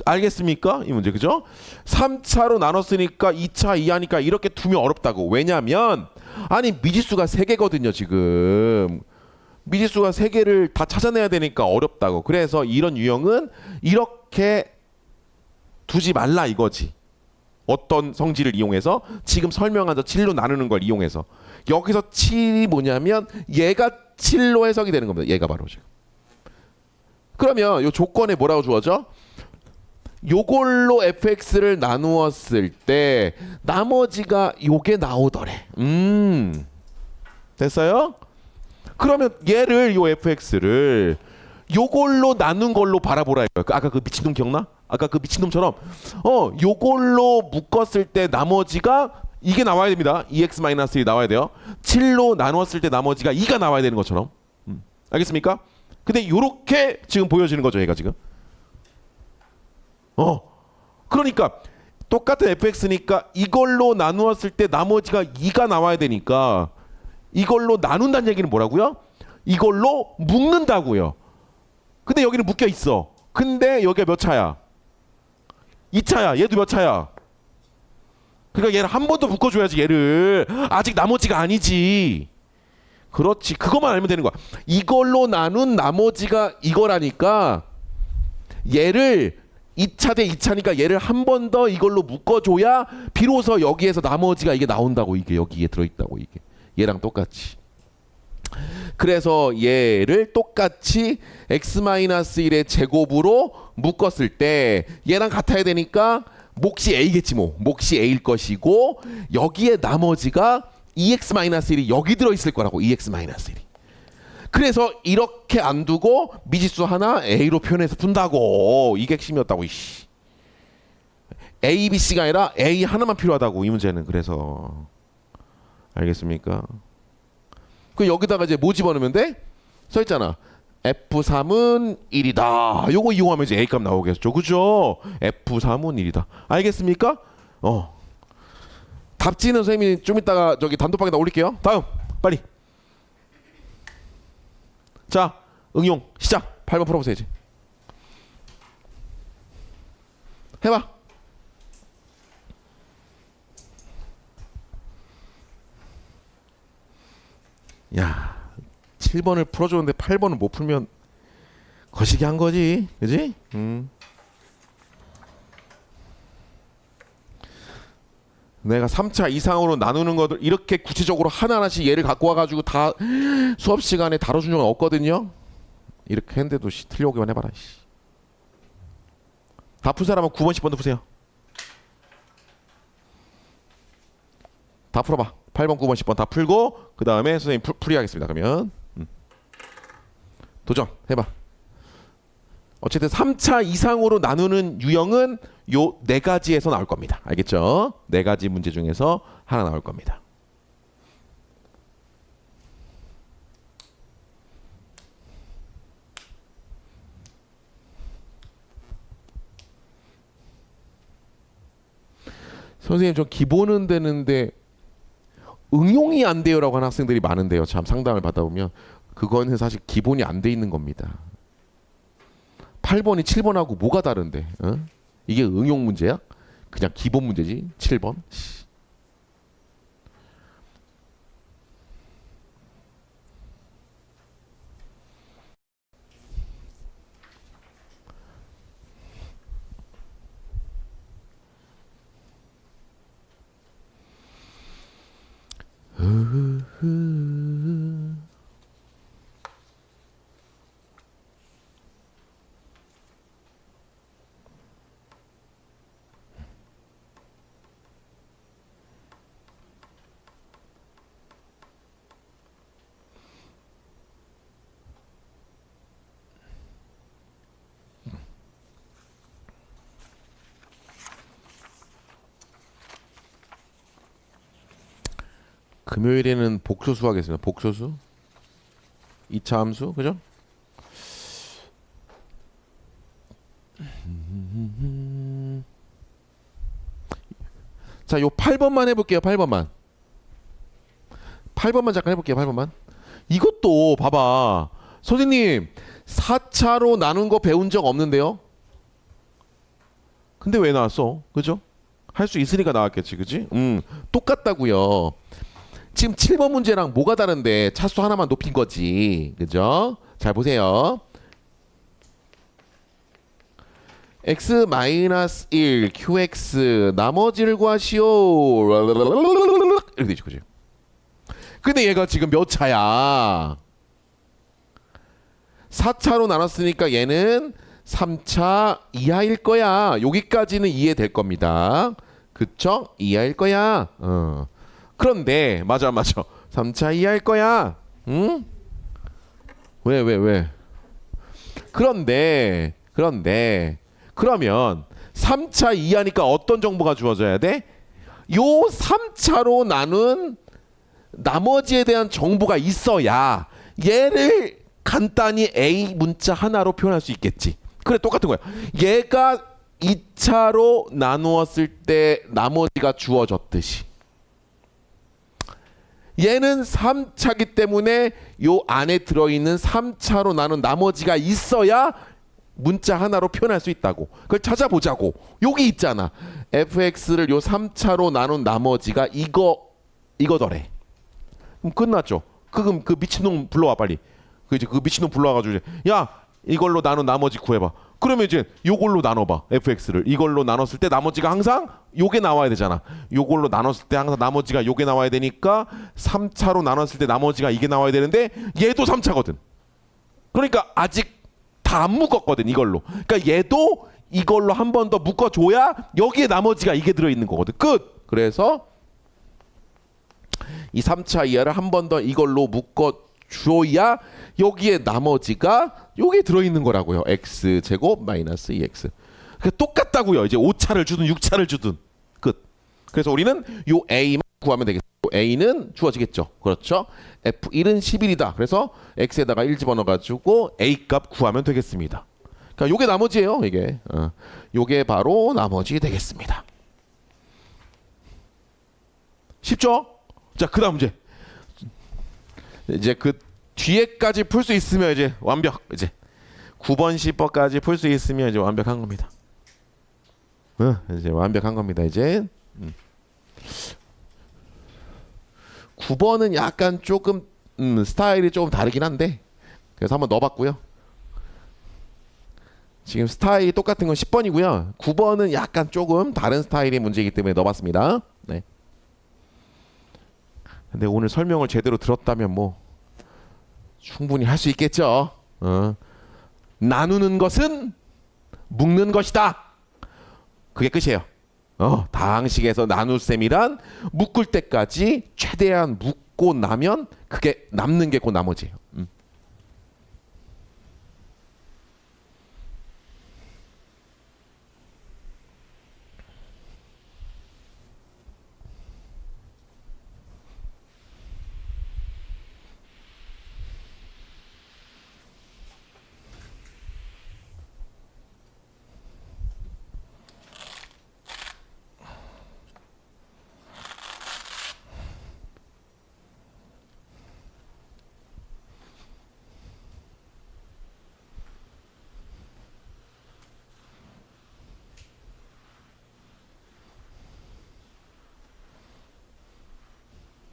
알겠습니까? 이 문제. 그죠? 3차로 나눴으니까 2차 이하니까 이렇게 두면 어렵다고. 왜냐면 미지수가 3개거든요 지금. 미지수가 3개를 다 찾아내야 되니까 어렵다고. 그래서 이런 유형은 이렇게 두지 말라 이거지. 어떤 성질을 이용해서? 지금 설명한 저 7로 나누는 걸 이용해서. 여기서 7이 뭐냐면 얘가 7로 해석이 되는 겁니다. 얘가 바로 지금. 그러면 이 조건에 뭐라고 주어져? 요걸로 fx를 나누었을 때 나머지가 요게 나오더래. 됐어요? 그러면 얘를 요 fx를 요걸로 나눈 걸로 바라보라 이거야. 아까 그 미친놈 기억나? 아까 그 미친놈처럼 요걸로 묶었을 때 나머지가 이게 나와야 됩니다. 2x-1이 나와야 돼요. 7로 나누었을 때 나머지가 2가 나와야 되는 것처럼. 알겠습니까? 근데 요렇게 지금 보여지는 거죠, 얘가 지금. 그러니까 똑같은 fx니까 이걸로 나누었을 때 나머지가 2가 나와야 되니까 이걸로 나눈다는 얘기는 뭐라고요? 이걸로 묶는다고요. 근데 여기는 묶여 있어. 근데 여기가 몇 차야? 2차야. 얘도 몇 차야? 그러니까 얘를 한 번 더 묶어줘야지. 얘를 아직 나머지가 아니지. 그렇지. 그것만 알면 되는 거야. 이걸로 나눈 나머지가 이거라니까 얘를 2차 대 2차니까 얘를 한 번 더 이걸로 묶어줘야 비로소 여기에서 나머지가 이게 나온다고. 이게 여기에 들어있다고. 이게 얘랑 똑같이. 그래서 얘를 똑같이 x-1의 제곱으로 묶었을 때 얘랑 같아야 되니까 몫이 a겠지 뭐. 몫이 a일 것이고 여기에 나머지가 2x-1이 여기 들어있을 거라고. 2x-1이. 그래서 이렇게 안 두고 미지수 하나 a로 표현해서 푼다고. 이게 핵심이었다고. 이씨. a, b, c가 아니라 a 하나만 필요하다고 이 문제는. 그래서 알겠습니까? 그 여기다가 이제 뭐 집어넣으면 돼? 써있잖아. F3은 1이다. 요거 이용하면 이제 A값 나오겠죠. 그죠? F3은 1이다. 알겠습니까? 답지는 선생님이 좀 이따가 저기 단톡방에다 올릴게요. 다음 빨리. 자, 응용 시작. 8번 풀어보세요 이제. 해봐. 야, 7번을 풀어줬는데 8번을 못 풀면 거시기 한 거지, 그지? 내가 3차 이상으로 나누는 것들 이렇게 구체적으로 하나하나씩 얘를 갖고 와가지고 다 수업 시간에 다뤄준 적은 없거든요. 이렇게 했는데도 틀려오기만 해봐라. 다 풀 사람은 9번, 10번도 푸세요. 다 풀어봐. 8번, 9번, 10번 다 풀고 그 다음에 선생님 풀이하겠습니다. 그러면 도전 해봐. 어쨌든 3차 이상으로 나누는 유형은 요 4가지에서 나올 겁니다. 알겠죠? 4가지 문제 중에서 하나 나올 겁니다. 선생님 저 기본은 되는데 응용이 안 돼요라고 하는 학생들이 많은데요. 참 상담을 받아보면 그거는 사실 기본이 안 돼 있는 겁니다. 8번이 7번하고 뭐가 다른데? 이게 응용 문제야? 그냥 기본 문제지. 7번. 금요일에는 복소수 하겠습니다. 복소수 2차 함수 그죠? 자, 요 8번만 해볼게요. 8번만 잠깐 해볼게요. 8번만. 이것도 봐봐. 선생님 4차로 나눈 거 배운 적 없는데요? 근데 왜 나왔어? 그죠? 할 수 있으니까 나왔겠지. 그지? 똑같다고요. 지금 7번 문제랑 뭐가 다른데 차수 하나만 높인 거지. 그죠? 잘 보세요. x-1 qx 나머지를 구하시오. 이렇게 되죠. 그죠? 근데 얘가 지금 몇 차야? 4차로 나눴으니까 얘는 3차 이하일 거야. 여기까지는 이해될 겁니다. 그쵸? 이하일 거야. 그런데 맞아. 3차 이하일 거야. 응? 왜? 그런데 그러면 3차 이하니까 어떤 정보가 주어져야 돼? 요 3차로 나눈 나머지에 대한 정보가 있어야 얘를 간단히 A 문자 하나로 표현할 수 있겠지. 그래, 똑같은 거야. 얘가 2차로 나누었을 때 나머지가 주어졌듯이 얘는 3차기 때문에 요 안에 들어있는 3차로 나눈 나머지가 있어야 문자 하나로 표현할 수 있다고. 그걸 찾아보자고. 여기 있잖아. fx를 요 3차로 나눈 나머지가 이거더래. 그럼 끝났죠. 그럼 그 미친놈 불러와 빨리. 그 미친놈 불러와가지고 이제 야 이걸로 나눈 나머지 구해봐. 그러면 이제 요걸로 나눠봐. fx를 이걸로 나눴을 때 나머지가 항상 요게 나와야 되잖아. 요걸로 나눴을 때 항상 나머지가 요게 나와야 되니까 3차로 나눴을 때 나머지가 이게 나와야 되는데 얘도 3차거든. 그러니까 아직 다 안 묶었거든 이걸로. 그러니까 얘도 이걸로 한 번 더 묶어줘야 여기에 나머지가 이게 들어있는 거거든. 끝. 그래서 이 3차 이하를 한 번 더 이걸로 묶어줘야 여기에 나머지가 여기에 들어있는 거라고요. x제곱 마이너스 2x. 그러니까 똑같다고요. 이제 5차를 주든 6차를 주든 끝. 그래서 우리는 요 a만 구하면 되겠죠. a는 주어지겠죠. 그렇죠. f1은 11이다. 그래서 x에다가 1 집어넣어가지고 a 값 구하면 되겠습니다. 그러니까 요게 나머지예요. 이게 요게 바로 나머지 되겠습니다. 쉽죠? 자, 그다음 문제. 이제 그 뒤에까지 풀 수 있으면 이제 완벽. 이제 9번 10번까지 풀 수 있으면 이제 완벽한 겁니다. 이제 완벽한 겁니다. 이제 9번은 약간 조금 스타일이 조금 다르긴 한데 그래서 한번 넣어봤고요. 지금 스타일이 똑같은 건 10번이고요. 9번은 약간 조금 다른 스타일의 문제이기 때문에 넣어봤습니다. 네. 근데 오늘 설명을 제대로 들었다면 뭐 충분히 할 수 있겠죠. 나누는 것은 묶는 것이다. 그게 끝이에요. 다항식에서 나눗셈이란 묶을 때까지 최대한 묶고 나면 그게 남는 게 곧 나머지예요.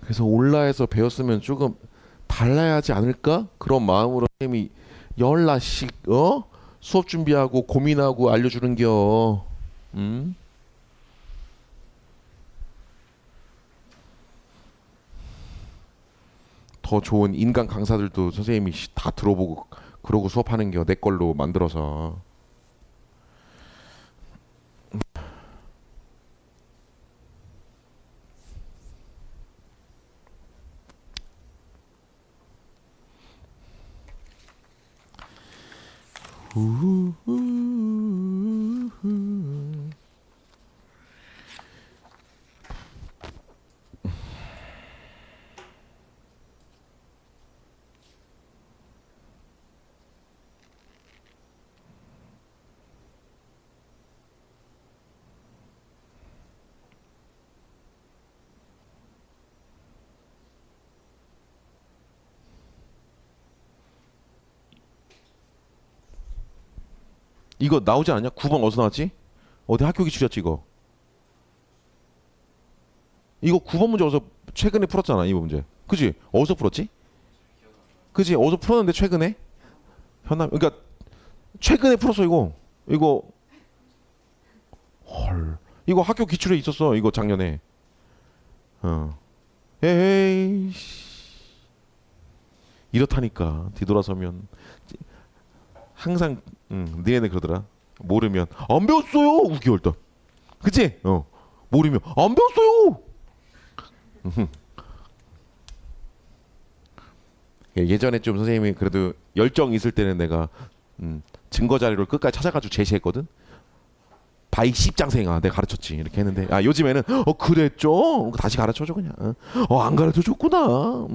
그래서 온라에서 배웠으면 조금 달라야 하지 않을까? 그런 마음으로 선생님이 열나씩 수업 준비하고 고민하고 알려주는겨. 더 좋은 인간 강사들도 선생님이 다 들어보고 그러고 수업하는겨. 내 걸로 만들어서. 이거 나오지 않냐? 9번 어디서 나왔지? 어디 학교 기출이었지 이거? 이거 9번 문제 어디서 최근에 풀었잖아. 이거 문제. 그지? 어디서 풀었지? 그지? 어디서 풀었는데 최근에? 현암. 그러니까 최근에 풀었어 이거. 이거 헐. 이거 학교 기출에 있었어. 이거 작년에. 에이. 이렇다니까. 뒤돌아서면 항상 너네는 그러더라. 모르면 안 배웠어요. 우기월 던. 그치? 모르면 안 배웠어요. 예전에 좀 선생님이 그래도 열정 있을 때는 내가 증거 자료를 끝까지 찾아가지고 제시했거든. 바이 씹장생아 내가 가르쳤지 이렇게 했는데 요즘에는 그랬죠. 다시 가르쳐줘 그냥. 안 가르쳐줬구나.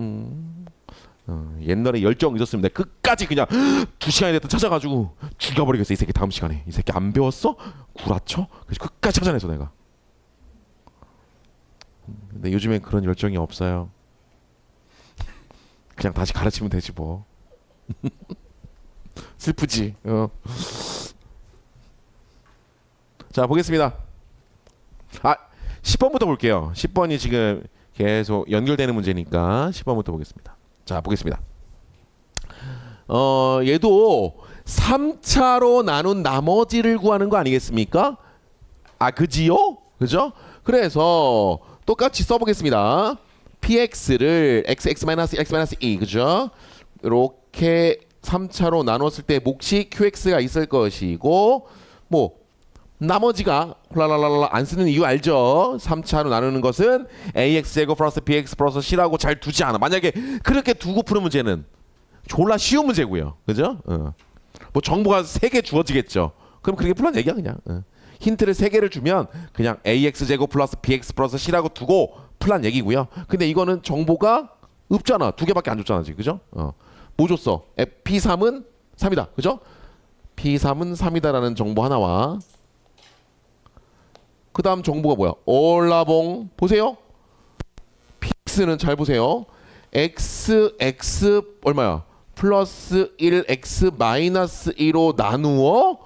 옛날에 열정 있었으면 내가 끝까지 그냥 2시간이 됐든 찾아가지고 죽여버리겠어. 이 새끼 다음 시간에. 이 새끼 안 배웠어? 구라쳐? 그래서 끝까지 찾아내서 내가. 근데 요즘엔 그런 열정이 없어요. 그냥 다시 가르치면 되지 뭐. 슬프지. 자 보겠습니다. 10번부터 볼게요. 10번이 지금 계속 연결되는 문제니까 10번부터 보겠습니다. 자 보겠습니다. 얘도 3차로 나눈 나머지를 구하는 거 아니겠습니까? 그지요? 그죠? 그래서 똑같이 써보겠습니다. px를 x-x-e 그죠? 이렇게 3차로 나눴을 때 몫이 qx가 있을 것이고 뭐 나머지가 홀라라라라 안 쓰는 이유 알죠? 3차로 나누는 것은 ax제곱 플러스 bx 플러스 c라고 잘 두지 않아. 만약에 그렇게 두고 푸는 문제는 졸라 쉬운 문제고요. 그죠? 뭐 정보가 3개 주어지겠죠. 그럼 그렇게 풀란 얘기야 그냥. 힌트를 3개를 주면 그냥 ax제곱 플러스 bx 플러스 c라고 두고 풀란 얘기고요. 근데 이거는 정보가 없잖아. 2개밖에 안 줬잖아 지금. 그죠? 뭐 줬어? p3은 3이다. 그죠? p3은 3이다라는 정보 하나와 그 다음 정보가 뭐야? 올라봉 보세요. px는 잘 보세요. x 얼마야? 플러스 1 x 마이너스 2로 나누어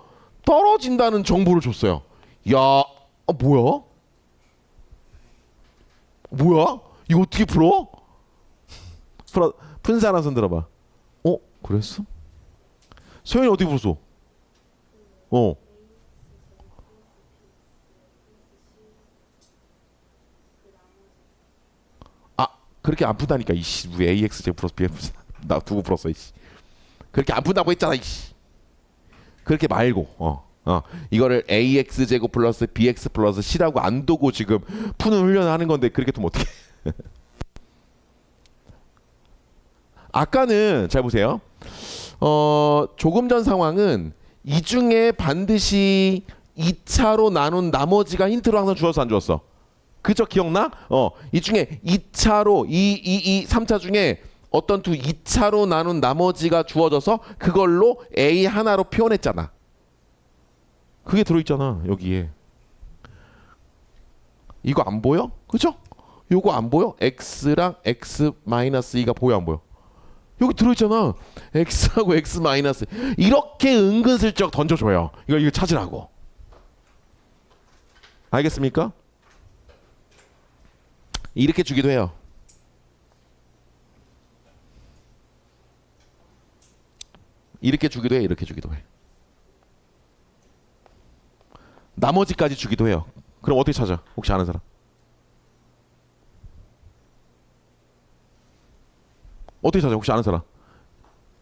떨어진다는 정보를 줬어요. 야, 뭐야? 뭐야? 이거 어떻게 풀어? 푼 사람 손 들어봐. 그랬어? 소연이 어떻게 풀었어? 그렇게 안 푼다니까 이씨. 왜 ax 제곱 플러스 bf 나 두고 풀었어 이씨. 그렇게 안 푼다고 했잖아 이씨. 그렇게 말고 이거를 ax 제곱 플러스 bx 플러스 c라고 안 두고 지금 푸는 훈련을 하는 건데 그렇게 두면 어떡해. 아까는 잘 보세요. 조금 전 상황은 이 중에 반드시 2차로 나눈 나머지가 힌트로 항상 주었어 안 주었어? 그죠? 기억나? 이 중에 2차로 3차 중에 어떤 2차로 나눈 나머지가 주어져서 그걸로 A 하나로 표현했잖아. 그게 들어있잖아 여기에. 이거 안 보여? 그죠? 요거 안 보여? x랑 x-2가 보여 안 보여? 여기 들어있잖아. x하고 x 마이너스 이렇게 은근슬쩍 던져줘요. 이거 찾으라고. 알겠습니까? 이렇게 주기도 해요. 이렇게 주기도 해. 이렇게 주기도 해. 나머지까지 주기도 해요. 그럼 어떻게 찾아? 혹시 아는 사람? 어떻게 찾아? 혹시 아는 사람?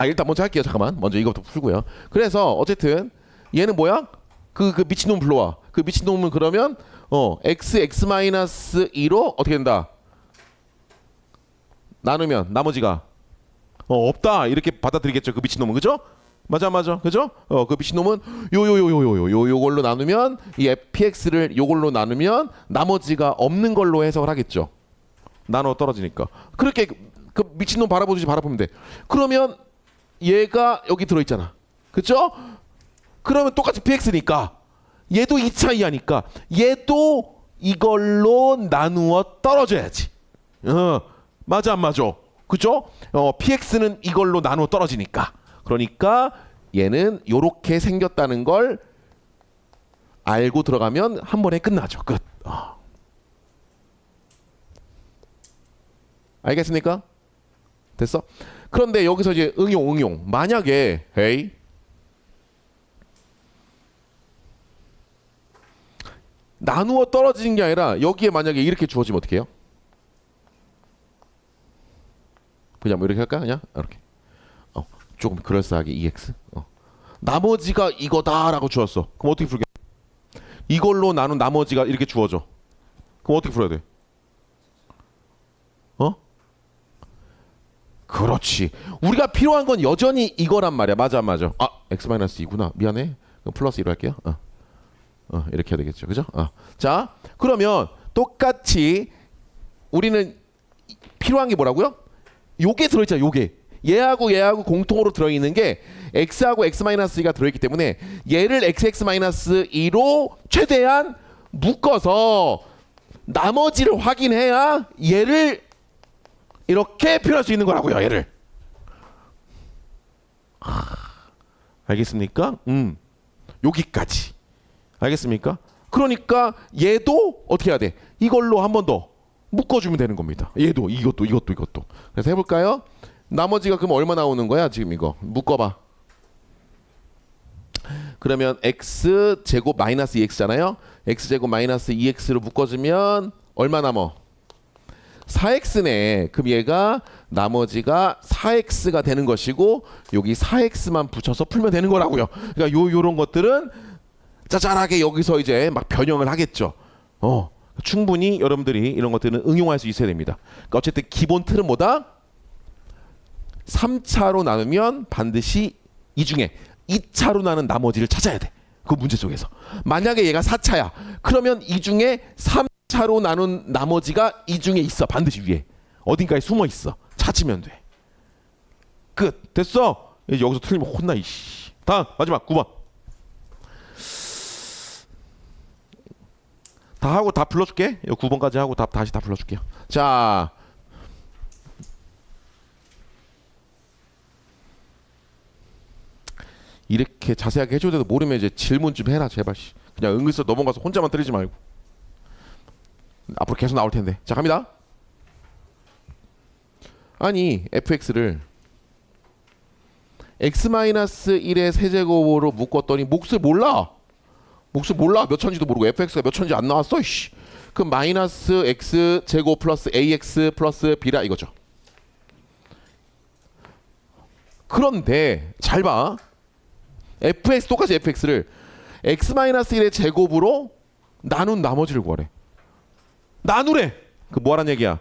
일단 먼저 할게요. 잠깐만. 먼저 이거부터 풀고요. 그래서 어쨌든 얘는 뭐야? 그 미친놈 불러와. 그 미친놈은 그러면 x-2로 어떻게 된다? 나누면 나머지가 없다 이렇게 받아들이겠죠. 그 미친놈은. 그죠? 맞아 그죠? 그 미친놈은 요걸로 나누면 이 px를 요걸로 나누면 나머지가 없는 걸로 해석을 하겠죠. 나눠 떨어지니까. 그렇게 그 미친놈 바라보듯이 바라보면 돼. 그러면 얘가 여기 들어있잖아. 그죠? 그러면 똑같이 px니까 얘도 2차 이하니까 얘도 이걸로 나누어 떨어져야지. 맞아 안 맞아? 그죠? px는 이걸로 나누어 떨어지니까. 그러니까 얘는 요렇게 생겼다는 걸 알고 들어가면 한 번에 끝나죠. 끝. 알겠습니까? 됐어? 그런데 여기서 이제 응용. 만약에 헤이 나누어 떨어지는 게 아니라 여기에 만약에 이렇게 주어지면 어떻게 해요? 그냥 뭐 이렇게 할까? 그냥 이렇게. 조금 그럴싸하게 EX. 나머지가 이거다라고 주었어. 그럼 어떻게 풀게? 이걸로 나눈 나머지가 이렇게 주어져. 그럼 어떻게 풀어야 돼? 어? 그렇지. 우리가 필요한 건 여전히 이거란 말이야. 맞아. 아, x-2구나. 미안해. 그럼 플러스 1로 할게요. 이렇게 해야 되겠죠. 그죠? 자, 그러면 똑같이 우리는 필요한 게 뭐라고요? 요게 들어있잖아. 요게. 얘하고 공통으로 들어있는 게 x하고 x-2가 들어있기 때문에 얘를 xx-2로 최대한 묶어서 나머지를 확인해야 얘를 이렇게 표현할 수 있는 거라고요. 얘를. 알겠습니까? 여기까지. 알겠습니까? 그러니까 얘도 어떻게 해야 돼? 이걸로 한 번 더 묶어주면 되는 겁니다. 얘도 이것도. 그래서 해볼까요? 나머지가 그럼 얼마 나오는 거야? 지금 이거 묶어봐. 그러면 x제곱 마이너스 2x잖아요. x제곱 마이너스 2x로 묶어주면 얼마 남어? 4x네. 그럼 얘가 나머지가 4x가 되는 것이고 여기 4x만 붙여서 풀면 되는 거라고요. 그러니까 요런 것들은 짜잘하게 여기서 이제 막 변형을 하겠죠. 충분히 여러분들이 이런 것들은 응용할 수 있어야 됩니다. 그러니까 어쨌든 기본 틀은 뭐다? 3차로 나누면 반드시 이 중에 2차로 나눈 나머지를 찾아야 돼. 그 문제 속에서. 만약에 얘가 4차야. 그러면 이 중에 3차로 나눈 나머지가 이 중에 있어. 반드시 위에. 어딘가에 숨어 있어. 찾으면 돼. 끝. 됐어? 여기서 틀리면 혼나. 이씨. 다음 마지막 9번. 다 하고 다 불러줄게. 9번까지 하고 다시 다 불러줄게요. 자, 이렇게 자세하게 해줘도 돼도 모르면 이제 질문 좀 해라 제발. 그냥 은근슬 넘어가서 혼자만 때리지 말고. 앞으로 계속 나올 텐데. 자, 갑니다. 아니 fx를 x-1의 세제곱으로 묶었더니 몫을 몰라. 몇 천지도 모르고 fx가 몇 천지 안 나왔어. 이씨. 그럼 마이너스 x 제곱 플러스 ax 플러스 b라 이거죠. 그런데 잘 봐. fx 똑같이 fx를 x-1의 제곱으로 나눈 나머지를 구하래. 나누래. 그 뭐하란 얘기야?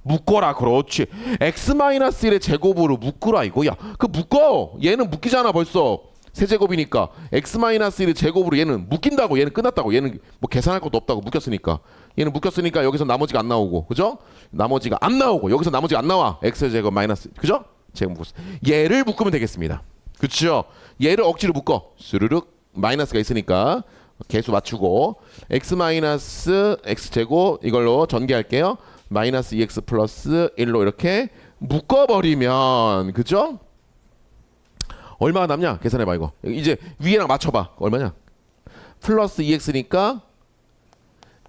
묶어라. 그렇지. x-1의 제곱으로 묶으라 이거야. 그 묶어. 얘는 묶이잖아 벌써. 세제곱이니까 x-1의 제곱으로 얘는 묶인다고. 얘는 끝났다고. 얘는 뭐 계산할 것도 없다고. 묶였으니까. 얘는 묶였으니까 여기서 나머지가 안 나오고. 그죠? 나머지가 안 나오고 여기서 나머지가 안 나와. x제곱 마이너스. 그죠? 제곱 묶었어. 얘를 묶으면 되겠습니다. 그렇죠? 얘를 억지로 묶어. 스르륵 마이너스가 있으니까 개수 맞추고 x x제곱 이걸로 전개할게요. 마이너스 2x 플러스 1로 이렇게 묶어버리면 그죠? 얼마가 남냐? 계산해봐 이거. 이제 위에랑 맞춰봐. 얼마냐? 플러스 2x니까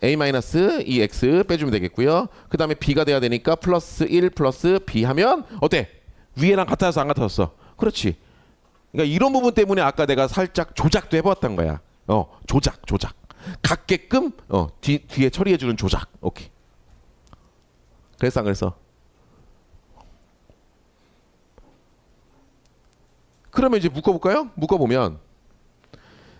a-2x 빼주면 되겠고요. 그 다음에 b가 돼야 되니까 플러스 1 플러스 b 하면 어때? 위에랑 같아졌어 안 같아졌어? 그렇지. 그러니까 이런 부분 때문에 아까 내가 살짝 조작도 해봤던 거야. 조작. 같게끔 뒤에 처리해주는 조작. 오케이. 그랬어 안 그랬어? 그러면 이제 묶어볼까요? 묶어보면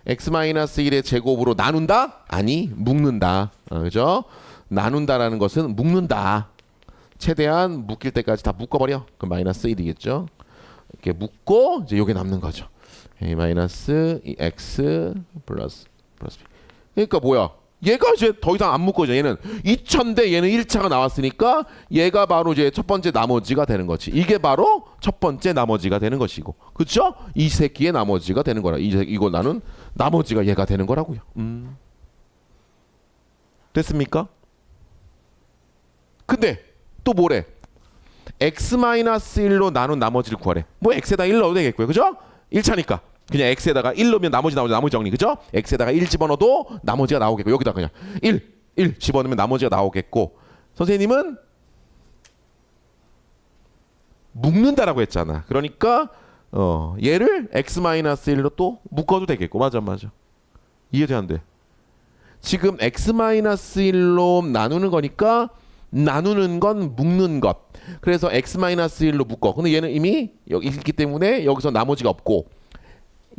x-1의 제곱으로 나눈다? 아니 묶는다. 그죠? 나눈다라는 것은 묶는다. 최대한 묶일 때까지 다 묶어버려. 그럼 마이너스 1이겠죠? 이렇게 묶고 이제 요게 남는 거죠. a 마이너스 x 플러스 b. 그러니까 뭐야? 얘가 이제 더 이상 안 묶어져. 얘는 2차인데 얘는 1차가 나왔으니까 얘가 바로 이제 첫 번째 나머지가 되는 거지. 이게 바로 첫 번째 나머지가 되는 것이고, 그렇죠? 이 새끼의 나머지가 되는 거라. 이거 나는 나머지가 얘가 되는 거라고요. 됐습니까? 근데 또 뭐래? x-1로 나눈 나머지를 구하래. 뭐 x에다 1 넣어도 되겠고요. 그죠? 1차니까 그냥 x에다가 1 넣으면 나머지 정리. 그죠? x에다가 1 집어넣어도 나머지가 나오겠고, 여기다 그냥 1 집어넣으면 나머지가 나오겠고, 선생님은 묶는다라고 했잖아. 그러니까 얘를 x-1로 또 묶어도 되겠고. 맞아. 이해돼 안 돼? 지금 x-1로 나누는 거니까 나누는 건 묶는 것. 그래서 x-1로 묶어. 근데 얘는 이미 여기 있기 때문에 여기서 나머지가 없고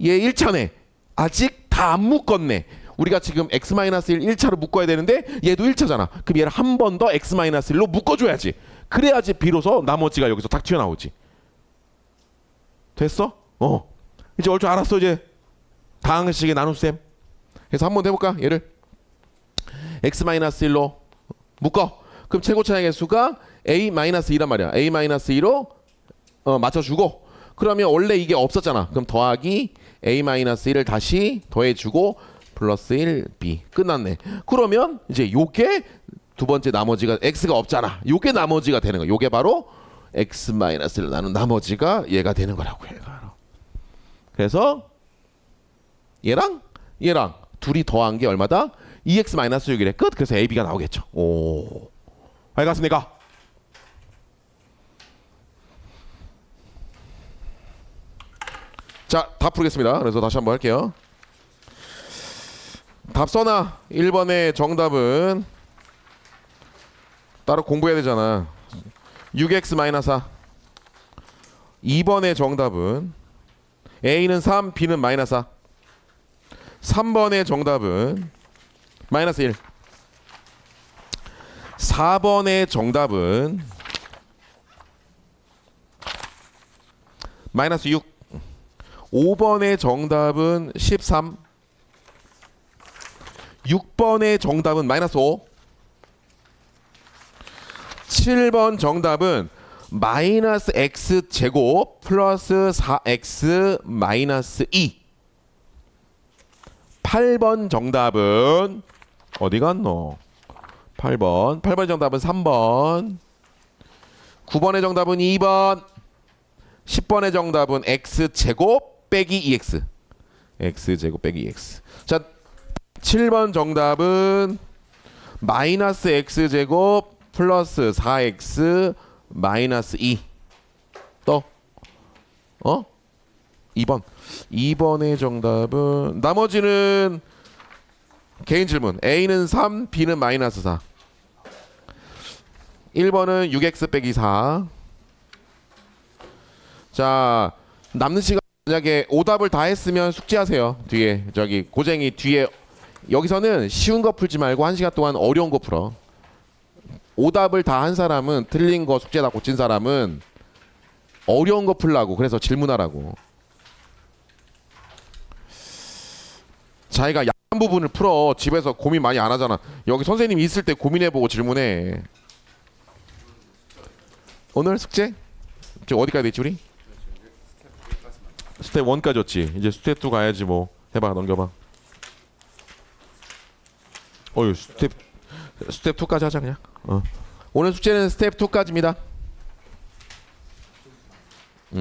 얘 1차네. 아직 다 안 묶었네. 우리가 지금 x-1 1차로 묶어야 되는데 얘도 1차잖아. 그럼 얘를 한 번 더 x-1로 묶어줘야지. 그래야지 비로소 나머지가 여기서 딱 튀어나오지. 됐어? 이제 올 줄 알았어 이제. 다항식의 나눗셈. 그래서 한번 해볼까? 얘를 x-1로 묶어. 그럼 최고 차량의 수가 a-2란 말이야. a-2로 맞춰주고, 그러면 원래 이게 없었잖아. 그럼 더하기 a-1을 다시 더해주고 플러스 1b. 끝났네. 그러면 이제 요게 두 번째 나머지가 x가 없잖아. 요게 나머지가 되는 거야. 요게 바로 x-를 나눈 나머지가 얘가 되는 거라고. 얘가. 그래서 얘랑 둘이 더한 게 얼마다? 2x-6이래. 끝. 그래서 ab가 나오겠죠. 오, 알겠습니까? 자, 답 풀겠습니다. 그래서 다시 한번 할게요. 답 써놔. 1번의 정답은 따로 공부해야 되잖아. 6x-4. 2번의 정답은 a는 3, b는 -4. 3번의 정답은 -1. 4번의 정답은 -6. 5번의 정답은 13. 6번의 정답은 -5. 7번 정답은 -x제곱 플러스 4x 2. 8번 정답은 어디 갔노? 8번 정답은 3번. 9번의 정답은 2번. 10번의 정답은 x제곱 빼기 2x. x제곱 빼기 2x. 자, 7번 정답은 -x제곱 플러스 4x 2. 또 2번. 2번의 정답은 나머지는 개인 질문. a는 3, b는 -4. 1번은 6x 빼기 4. 자, 남는 시간 만약에 오답을 다 했으면 숙제하세요. 뒤에 저기 고쟁이 뒤에. 여기서는 쉬운 거 풀지 말고 1시간 동안 어려운 거 풀어. 오답을 다 한 사람은, 틀린 거 숙제 다 고친 사람은 어려운 거 풀라고. 그래서 질문하라고. 자기가 약한 부분을 풀어. 집에서 고민 많이 안 하잖아. 여기 선생님 있을 때 고민해보고 질문해. 오늘 숙제? 지금 어디까지 됐지 우리? 스텝 1까지 였지. 이제 스텝 2 가야지 뭐. 해봐, 넘겨봐. 스텝 2까지 하자 그냥. 오늘 숙제는 스텝 2까지입니다.